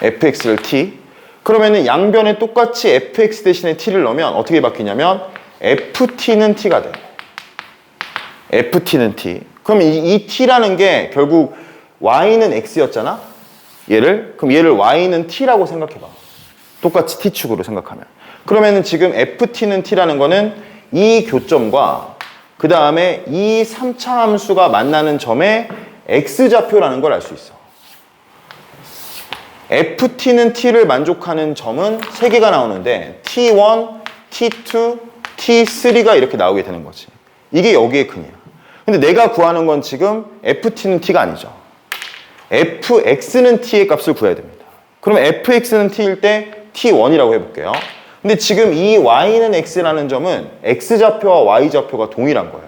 fx를 t. 그러면은 양변에 똑같이 fx 대신에 t를 넣으면 어떻게 바뀌냐면 ft는 t가 돼. ft는 t. 그럼 이 t라는 게 결국 y는 x였잖아. 그럼 얘를 y는 t라고 생각해봐. 똑같이 t축으로 생각하면. 그러면은 지금 ft는 t라는 거는 이 교점과 그 다음에 이 3차 함수가 만나는 점에 x좌표라는 걸 알 수 있어. ft는 t를 만족하는 점은 3개가 나오는데 t1, t2, t3가 이렇게 나오게 되는 거지. 이게 여기의 근이야. 근데 내가 구하는 건 지금 ft는 t가 아니죠. fx는 t의 값을 구해야 됩니다. 그러면 fx는 t일 때 t1이라고 해볼게요. 근데 지금 이 y는 x라는 점은 x좌표와 y좌표가 동일한 거예요.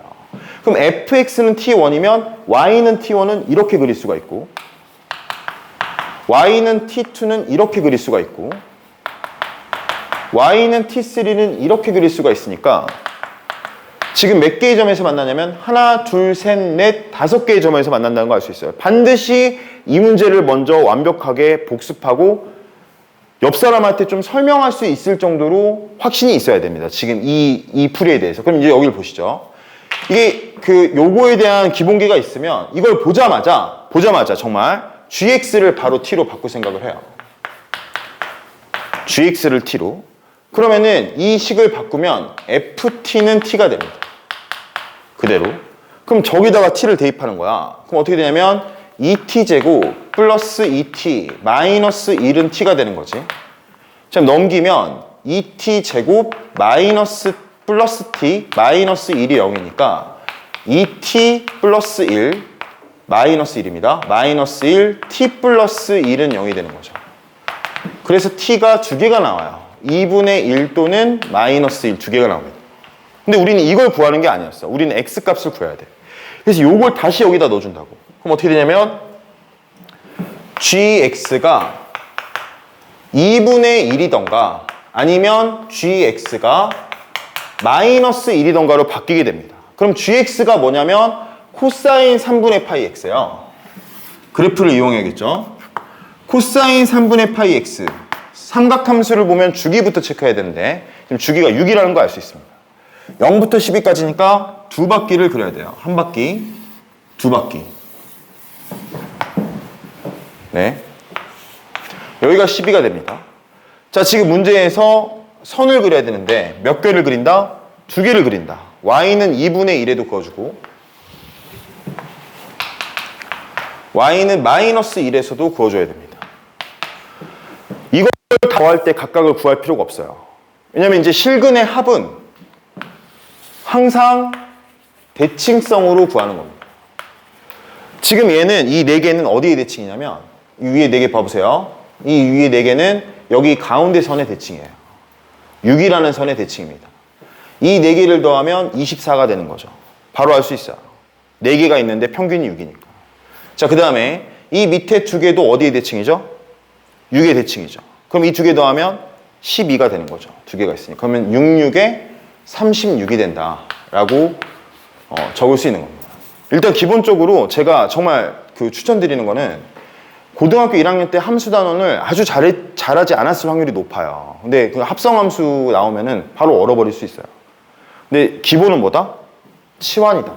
그럼 fx는 t1이면 y는 t1은 이렇게 그릴 수가 있고 y는 t2는 이렇게 그릴 수가 있고 y는 t3는 이렇게 그릴 수가 있으니까 지금 몇 개의 점에서 만나냐면 하나, 둘, 셋, 넷, 5개의 점에서 만난다는 걸 알 수 있어요. 반드시 이 문제를 먼저 완벽하게 복습하고 옆 사람한테 좀 설명할 수 있을 정도로 확신이 있어야 됩니다. 지금 이 풀이에 대해서. 그럼 이제 여기를 보시죠. 이게 요거에 대한 기본기가 있으면 이걸 보자마자 정말 gx를 바로 t로 바꿀 생각을 해요. gx를 t로. 그러면은 이 식을 바꾸면 ft는 t가 됩니다. 그대로. 그럼 저기다가 t를 대입하는 거야. 그럼 어떻게 되냐면 2t제곱 플러스 2t 마이너스 1은 t가 되는 거지. 자, 넘기면 2t제곱 마이너스 플러스 t 마이너스 1이 0이니까 2t 플러스 1 마이너스 1입니다. 마이너스 1 t 플러스 1은 0이 되는 거죠. 그래서 t가 2개가 나와요. 2분의 1 또는 마이너스 1 2개가 나옵니다. 근데 우리는 이걸 구하는 게 아니었어. 우리는 x 값을 구해야 돼. 그래서 요걸 다시 여기다 넣어준다고. 그럼 어떻게 되냐면 gx가 2분의 1이던가 아니면 gx가 마이너스 1이던가로 바뀌게 됩니다. 그럼 gx가 뭐냐면 코사인 3분의 파이 x예요. 그래프를 이용해야겠죠. 코사인 3분의 파이 x. 삼각함수를 보면 주기부터 체크해야 되는데 지금 주기가 6이라는 거 알 수 있습니다. 0부터 12까지니까 2바퀴를 그려야 돼요. 1바퀴, 2바퀴. 네. 여기가 12가 됩니다. 자, 지금 문제에서 선을 그려야 되는데 몇 개를 그린다? 2개를 그린다. y는 2분의 1에도 그어주고 y는 마이너스 1에서도 그어줘야 됩니다. 이걸 더할 때 각각을 구할 필요가 없어요. 왜냐면 이제 실근의 합은 항상 대칭성으로 구하는 겁니다. 지금 얘는 이 4개는 어디에 대칭이냐면 이 위에 4개 봐보세요. 이 위에 4개는 여기 가운데 선의 대칭이에요. 6이라는 선의 대칭입니다. 이 4개를 더하면 24가 되는 거죠. 바로 알 수 있어요. 4개가 있는데 평균이 6이니까. 자, 그 다음에 이 밑에 2개도 어디에 대칭이죠? 6의 대칭이죠. 그럼 이 2개 더하면 12가 되는 거죠. 2개가 있으니까. 그러면 66에 36이 된다라고 적을 수 있는 겁니다. 일단 기본적으로 제가 정말 추천드리는 거는 고등학교 1학년 때 함수 단원을 아주 잘하지 않았을 확률이 높아요. 근데 그 합성함수 나오면은 바로 얼어버릴 수 있어요. 근데 기본은 뭐다? 치환이다.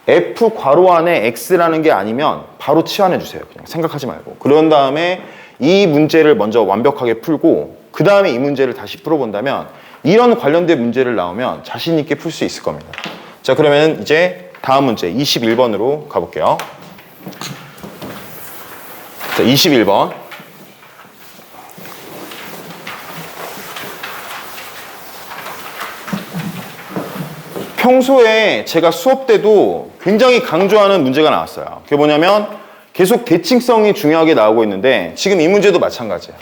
F 괄호 안에 X라는 게 아니면 바로 치환해 주세요. 그냥 생각하지 말고. 그런 다음에 이 문제를 먼저 완벽하게 풀고 그 다음에 이 문제를 다시 풀어본다면 이런 관련된 문제를 나오면 자신 있게 풀 수 있을 겁니다. 자, 그러면 이제 다음 문제 21번으로 가볼게요. 자, 21번. 평소에 제가 수업 때도 굉장히 강조하는 문제가 나왔어요. 그게 뭐냐면 계속 대칭성이 중요하게 나오고 있는데 지금 이 문제도 마찬가지예요.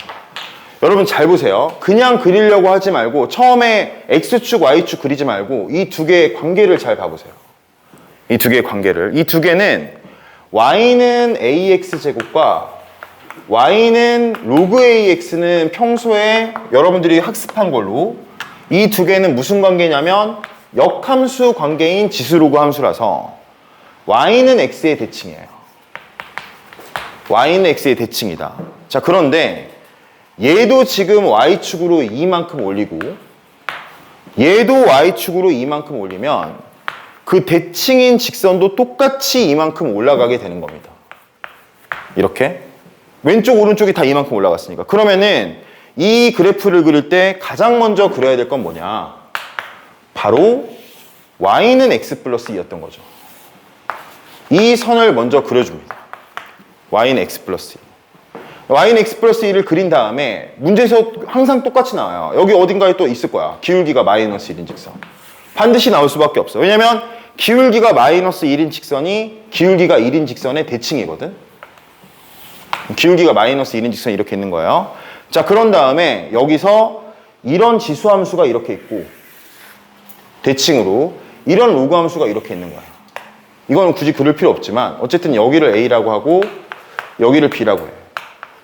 여러분 잘 보세요. 그냥 그리려고 하지 말고 처음에 X축, Y축 그리지 말고 이 두 개의 관계를 잘 봐보세요. 이 두 개의 관계를. 이 두 개는 Y는 AX제곱과 Y는 로그 AX는 평소에 여러분들이 학습한 걸로 이 두 개는 무슨 관계냐면 역함수 관계인 지수로그 함수라서 Y는 X의 대칭이에요. Y는 X의 대칭이다. 자, 그런데 얘도 지금 Y축으로 이만큼 올리고 얘도 Y축으로 이만큼 올리면 그 대칭인 직선도 똑같이 이만큼 올라가게 되는 겁니다. 이렇게 왼쪽 오른쪽이 다 이만큼 올라갔으니까 그러면은 이 그래프를 그릴 때 가장 먼저 그려야 될 건 뭐냐? 바로 Y는 X 플러스 2였던 거죠. 이 선을 먼저 그려줍니다. Y는 X 플러스 2. Y는 X 플러스 2를 그린 다음에 문제에서 항상 똑같이 나와요. 여기 어딘가에 또 있을 거야. 기울기가 마이너스 1인 직선. 반드시 나올 수밖에 없어. 왜냐면 기울기가 마이너스 1인 직선이 기울기가 1인 직선의 대칭이거든. 기울기가 마이너스 1인 직선이 이렇게 있는 거예요. 자, 그런 다음에 여기서 이런 지수함수가 이렇게 있고 대칭으로 이런 로그 함수가 이렇게 있는 거예요. 이거는 굳이 그릴 필요 없지만 어쨌든 여기를 A라고 하고 여기를 B라고 해요.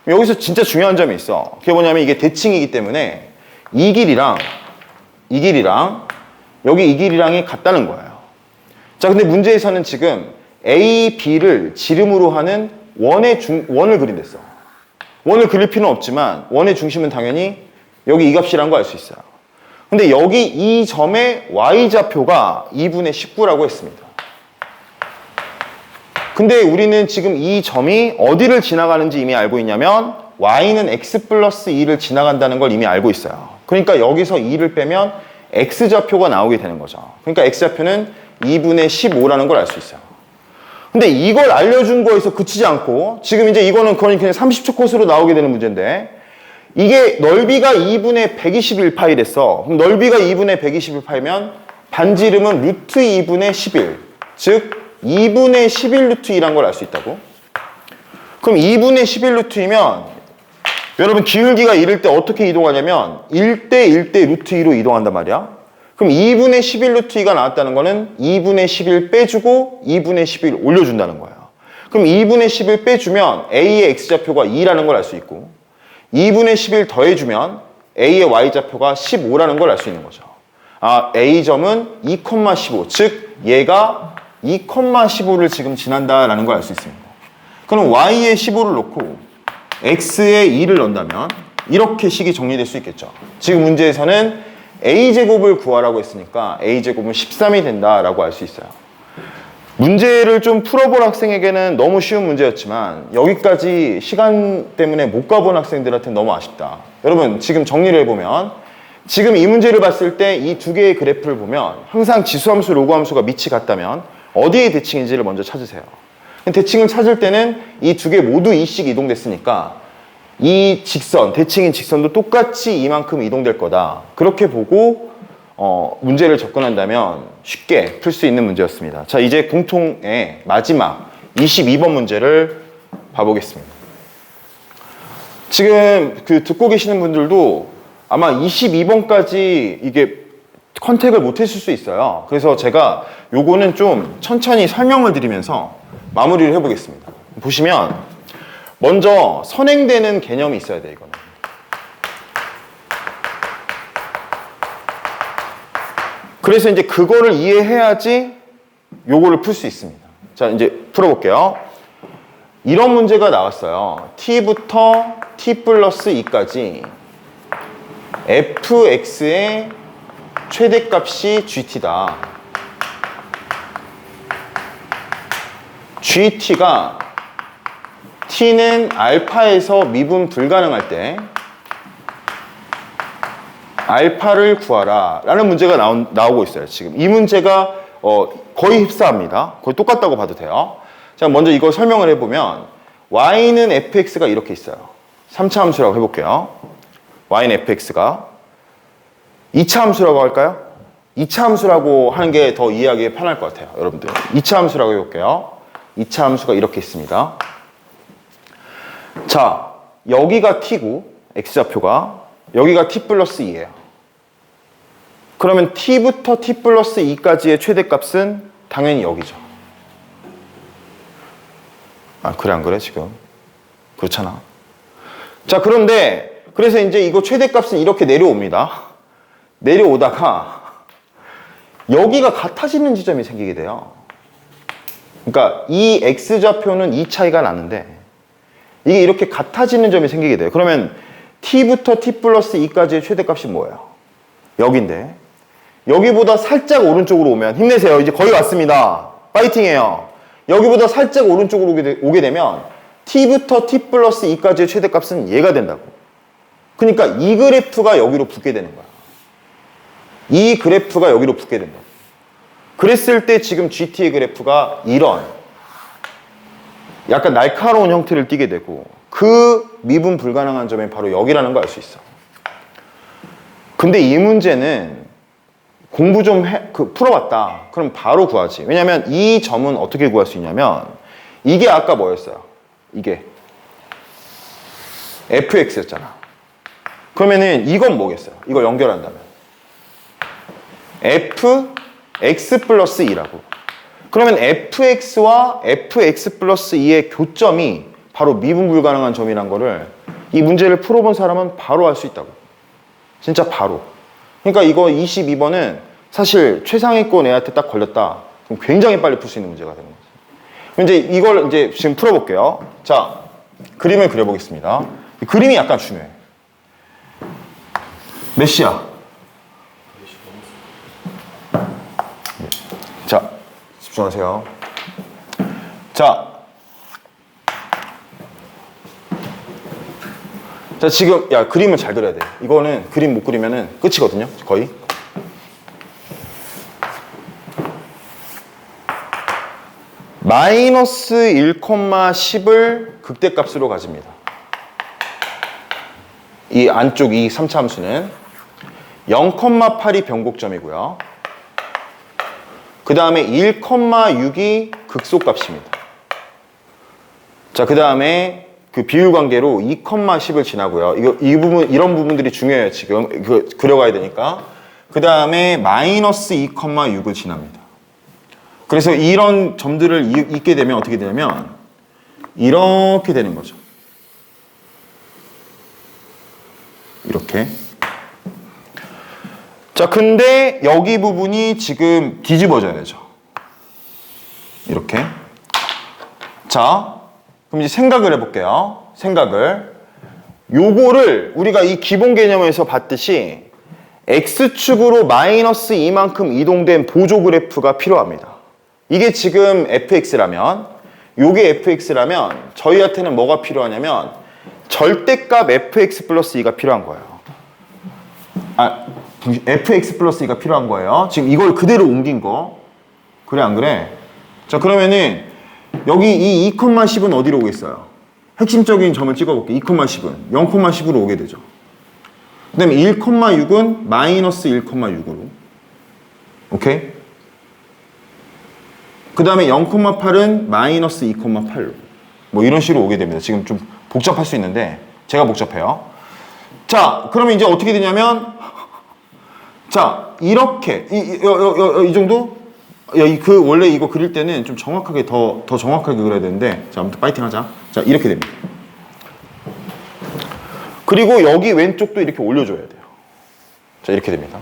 여기서 진짜 중요한 점이 있어. 그게 뭐냐면 이게 대칭이기 때문에 이 길이랑 여기 이 길이랑이 같다는 거예요. 자, 근데 문제에서는 지금 A, B를 지름으로 하는 원을 그린댔어. 원을 그릴 필요는 없지만 원의 중심은 당연히 여기 이 값이라는 거 알 수 있어요. 근데 여기 이 점의 Y좌표가 2분의 19라고 했습니다. 근데 우리는 지금 이 점이 어디를 지나가는지 이미 알고 있냐면 Y는 X 플러스 2를 지나간다는 걸 이미 알고 있어요. 그러니까 여기서 2를 빼면 X좌표가 나오게 되는 거죠. 그러니까 X좌표는 2분의 15라는 걸 알 수 있어요. 근데 이걸 알려준 거에서 그치지 않고 지금 이제 이거는 그냥 30초 코스로 나오게 되는 문제인데 이게 넓이가 2분의 121파이 됐어. 그럼 넓이가 2분의 121파이면 반지름은 루트 2분의 11 즉 2분의 11 루트 2란 걸 알 수 있다고? 그럼 2분의 11 루트이면 여러분 기울기가 이럴 때 어떻게 이동하냐면 1대 1대 루트 2로 이동한단 말이야. 그럼 2분의 11 루트 2가 나왔다는 거는 2분의 11 빼주고 2분의 11 올려준다는 거예요. 그럼 2분의 11 빼주면 A의 X좌표가 2라는 걸 알 수 있고 2분의 11 더해주면 A의 Y좌표가 15라는 걸 알 수 있는 거죠. 아, A점은 2,15 즉 얘가 2,15를 지금 지난다라는 걸 알 수 있습니다. 그럼 Y에 15를 놓고 X에 2를 넣는다면 이렇게 식이 정리될 수 있겠죠. 지금 문제에서는 A제곱을 구하라고 했으니까 A제곱은 13이 된다라고 알 수 있어요. 문제를 좀 풀어볼 학생에게는 너무 쉬운 문제였지만 여기까지 시간 때문에 못 가본 학생들한테는 너무 아쉽다. 여러분 지금 정리를 해보면 지금 이 문제를 봤을 때 이 두 개의 그래프를 보면 항상 지수함수, 로그함수가 밑이 같다면 어디에 대칭인지를 먼저 찾으세요. 대칭을 찾을 때는 이 두 개 모두 2씩 이동됐으니까 이 직선, 대칭인 직선도 똑같이 이만큼 이동될 거다. 그렇게 보고 문제를 접근한다면 쉽게 풀 수 있는 문제였습니다. 자, 이제 공통의 마지막 22번 문제를 봐보겠습니다. 지금 듣고 계시는 분들도 아마 22번까지 이게 컨택을 못 했을 수 있어요. 그래서 제가 요거는 좀 천천히 설명을 드리면서 마무리를 해보겠습니다. 보시면 먼저 선행되는 개념이 있어야 돼, 이거는. 그래서 이제 그거를 이해해야지 요거를 풀 수 있습니다. 자, 이제 풀어볼게요. 이런 문제가 나왔어요. t부터 t 플러스 2까지 fx의 최대값이 gt다. gt가 t는 알파에서 미분 불가능할 때 알파를 구하라 라는 문제가 나오고 있어요. 지금 이 문제가 거의 흡사합니다. 거의 똑같다고 봐도 돼요. 자, 먼저 이거 설명을 해보면 y는 fx가 이렇게 있어요. 3차 함수라고 해볼게요. y는 fx가 2차 함수라고 할까요? 2차 함수라고 하는 게 더 이해하기 편할 것 같아요. 여러분들 2차 함수라고 해볼게요. 2차 함수가 이렇게 있습니다. 자, 여기가 t고 x좌표가 여기가 t 플러스 2예요. 그러면 t부터 t 플러스 2까지의 최대값은 당연히 여기죠. 아, 그래 안 그래 지금? 그렇잖아. 자, 그런데 그래서 이제 이거 최대값은 이렇게 내려옵니다. 내려오다가 여기가 같아지는 지점이 생기게 돼요. 그러니까 이 x좌표는 이 차이가 나는데 이게 이렇게 같아지는 점이 생기게 돼요. 그러면 t부터 t 플러스 2까지의 최대값이 뭐예요? 여기인데 여기보다 살짝 오른쪽으로 오면 힘내세요. 이제 거의 왔습니다. 파이팅해요. 여기보다 살짝 오른쪽으로 오게 되면 t부터 t 플러스 2까지의 최대값은 얘가 된다고. 그러니까 이 그래프가 여기로 붙게 되는 거야. 이 그래프가 여기로 붙게 된다고. 그랬을 때 지금 GT의 그래프가 이런 약간 날카로운 형태를 띠게 되고 그 미분 불가능한 점이 바로 여기라는 걸 알 수 있어. 근데 이 문제는 공부 좀 풀어봤다. 그럼 바로 구하지. 왜냐면 이 점은 어떻게 구할 수 있냐면 이게 아까 뭐였어요? 이게 fx였잖아. 그러면은 이건 뭐겠어요? 이걸 연결한다면 fx 플러스 2라고. 그러면 fx와 fx 플러스 2의 교점이 바로 미분 불가능한 점이란 거를 이 문제를 풀어본 사람은 바로 알 수 있다고. 진짜 바로. 그러니까 이거 22번은 사실 최상위권 애한테 딱 걸렸다. 그럼 굉장히 빨리 풀 수 있는 문제가 되는 거지. 이제 이걸 이제 지금 풀어볼게요. 자, 그림을 그려보겠습니다. 이 그림이 약간 중요해. 몇 시야? 자, 집중하세요. 자, 지금 야 그림을 잘 그려야 돼. 이거는 그림 못 그리면은 끝이거든요. 거의. 마이너스 1,10을 극대값으로 가집니다. 이 안쪽 이 3차 함수는 0,8이 변곡점이고요. 그 다음에 1,6이 극소값입니다. 자, 그 다음에 그 비율 관계로 2,10을 지나고요. 이런 부분들이 중요해요. 지금 그려가야 되니까. 그 다음에 마이너스 2,6을 지납니다. 그래서 이런 점들을 잊게 되면 어떻게 되냐면 이렇게 되는 거죠. 이렇게. 자, 근데 여기 부분이 지금 뒤집어져야 되죠. 이렇게. 자, 그럼 이제 생각을 해볼게요. 생각을. 요거를 우리가 이 기본 개념에서 봤듯이 X축으로 마이너스 2만큼 이동된 보조 그래프가 필요합니다. 이게 지금 fx라면, 요게 fx라면 저희한테는 뭐가 필요하냐면 절대값 fx 플러스 2가 필요한 거예요. fx 플러스 2가 필요한 거예요. 지금 이걸 그대로 옮긴 거. 그래 안 그래? 자, 그러면은 여기 이 2,10은 어디로 오겠어요? 핵심적인 점을 찍어볼게. 2,10은 0,10으로 오게 되죠. 그 다음에 1,6은 마이너스 1,6으로. 오케이? 그 다음에 0,8은 마이너스 2,8로. 뭐 이런 식으로 오게 됩니다. 지금 좀 복잡할 수 있는데 제가 복잡해요. 자, 그러면 이제 어떻게 되냐면 자, 이렇게 이 정도? 원래 이거 그릴 때는 좀 정확하게 더 정확하게 그려야 되는데 자, 아무튼 파이팅 하자. 자, 이렇게 됩니다. 그리고 여기 왼쪽도 이렇게 올려줘야 돼요. 자, 이렇게 됩니다.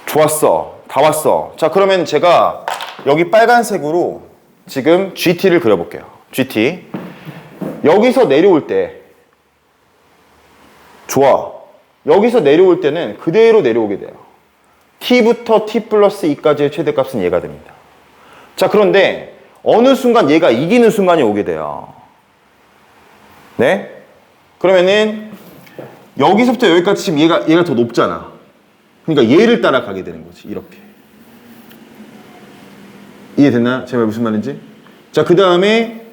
좋았어. 다 왔어. 자, 그러면 제가 여기 빨간색으로 지금 GT를 그려볼게요. GT. 여기서 내려올 때 좋아. 여기서 내려올 때는 그대로 내려오게 돼요. t부터 t 플러스 2까지의 최대값은 얘가 됩니다. 자, 그런데 어느 순간 얘가 이기는 순간이 오게 돼요. 네? 그러면은 여기서부터 여기까지 지금 얘가 더 높잖아. 그러니까 얘를 따라가게 되는 거지. 이렇게. 이해됐나요? 제가 무슨 말인지? 자, 그 다음에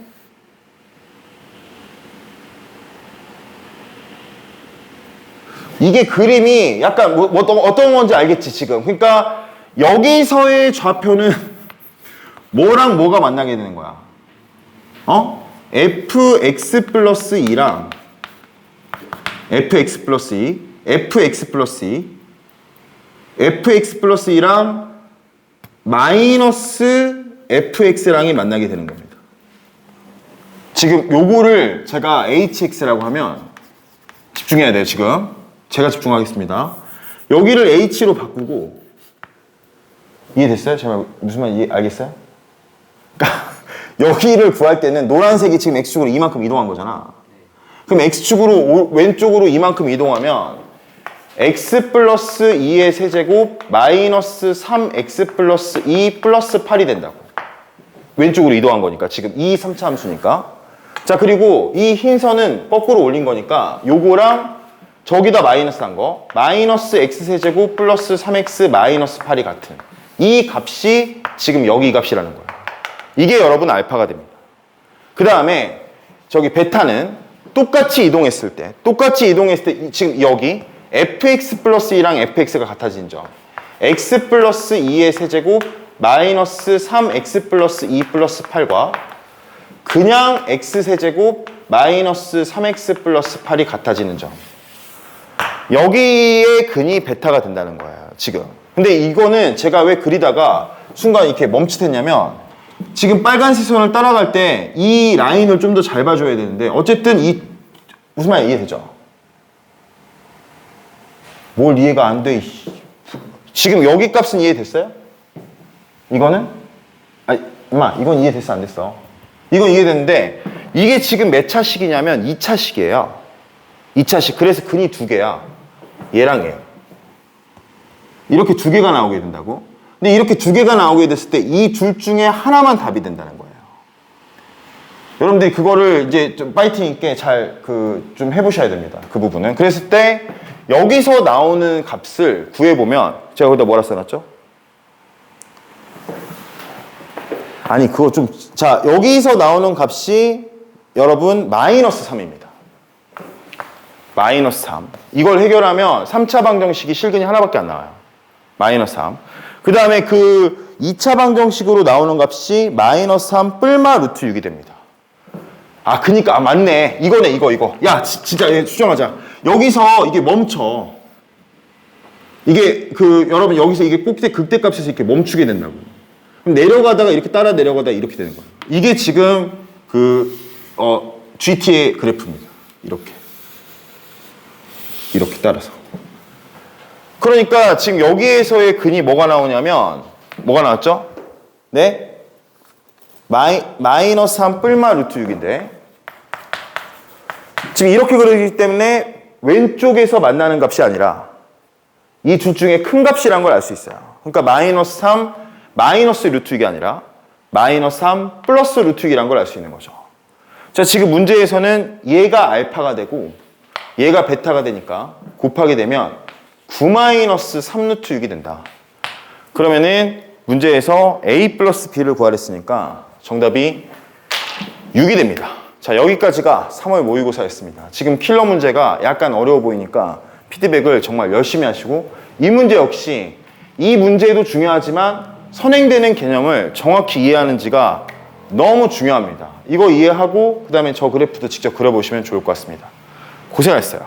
이게 그림이 약간 어떤 건지 알겠지 지금. 그러니까 여기서의 좌표는 뭐랑 뭐가 만나게 되는 거야? fx 플러스 2랑 fx 플러스 2, fx 플러스 2, fx 플러스 2랑 마이너스 fx랑이 만나게 되는 겁니다. 지금 요거를 제가 hx라고 하면 집중해야 돼요, 지금. 제가 집중하겠습니다. 여기를 h로 바꾸고 이해됐어요? 제가 무슨 말인지 알겠어요? 그러니까 여기를 구할 때는 노란색이 지금 x축으로 이만큼 이동한 거잖아. 그럼 x축으로 왼쪽으로 이만큼 이동하면 x 플러스 2의 세제곱 마이너스 3x 플러스 2 플러스 8이 된다고. 왼쪽으로 이동한 거니까 지금 2, 3차 함수니까. 자, 그리고 이 흰 선은 거꾸로 올린 거니까 요거랑 저기다 마이너스 한 거 마이너스 x세제곱 플러스 3x 마이너스 8이 같은 이 값이 지금 여기 값이라는 거예요. 이게 여러분 알파가 됩니다. 그 다음에 저기 베타는 똑같이 이동했을 때 지금 여기 fx 플러스 2랑 fx가 같아진 점 x 플러스 2의 세제곱 마이너스 3x 플러스 2 플러스 8과 그냥 x세제곱 마이너스 3x 플러스 8이 같아지는 점 여기에 근이 베타가 된다는 거예요, 지금. 근데 이거는 제가 왜 그리다가 순간 이렇게 멈칫했냐면 지금 빨간색 선을 따라갈 때 이 라인을 좀 더 잘 봐줘야 되는데 어쨌든 이 무슨 말인지 이해되죠? 뭘 이해가 안 돼? 지금 여기 값은 이해됐어요? 이거는? 아니, 엄마, 이건 이해됐어, 안 됐어? 이건 이해됐는데 이게 지금 몇 차식이냐면 2차식이에요. 2차식. 그래서 근이 두 개야. 얘랑 얘. 이렇게 두 개가 나오게 된다고? 근데 이렇게 두 개가 나오게 됐을 때 이 둘 중에 하나만 답이 된다는 거예요. 여러분들이 그거를 이제 좀 파이팅 있게 잘 좀 해보셔야 됩니다. 그 부분은. 그랬을 때 여기서 나오는 값을 구해보면 제가 거기다 뭐라 써놨죠? 아니 그거 좀 자 여기서 나오는 값이 여러분 마이너스 3입니다. 마이너스 3. 이걸 해결하면 3차 방정식이 실근이 하나밖에 안 나와요. 마이너스 3. 그 다음에 그 2차 방정식으로 나오는 값이 마이너스 3 뿔마 루트 6이 됩니다. 아, 그니까, 아, 맞네. 이거네, 이거. 야, 진짜, 수정하자. 여기서 이게 멈춰. 이게, 여러분, 여기서 이게 꼭대 극대값에서 이렇게 멈추게 된다고. 그럼 내려가다가 이렇게 따라 내려가다가 이렇게 되는 거예요. 이게 지금 GT의 그래프입니다. 이렇게 따라서. 그러니까 지금 여기에서의 근이 뭐가 나오냐면, 뭐가 나왔죠? 네? 마이너스 3 뿔마 루트 6인데, 지금 이렇게 그리기 때문에 왼쪽에서 만나는 값이 아니라 이 둘 중에 큰 값이란 걸 알 수 있어요. 그러니까 마이너스 3 마이너스 루트 6이 아니라 마이너스 3 플러스 루트 6이란 걸 알 수 있는 거죠. 자, 지금 문제에서는 얘가 알파가 되고 얘가 베타가 되니까 곱하게 되면 9 마이너스 3 루트 6이 된다. 그러면은 문제에서 A 플러스 B를 구하랬으니까 정답이 6이 됩니다. 자, 여기까지가 3월 모의고사였습니다. 지금 킬러 문제가 약간 어려워 보이니까 피드백을 정말 열심히 하시고 이 문제 역시 이 문제도 중요하지만 선행되는 개념을 정확히 이해하는지가 너무 중요합니다. 이거 이해하고 그 다음에 저 그래프도 직접 그려보시면 좋을 것 같습니다. 고생하셨어요.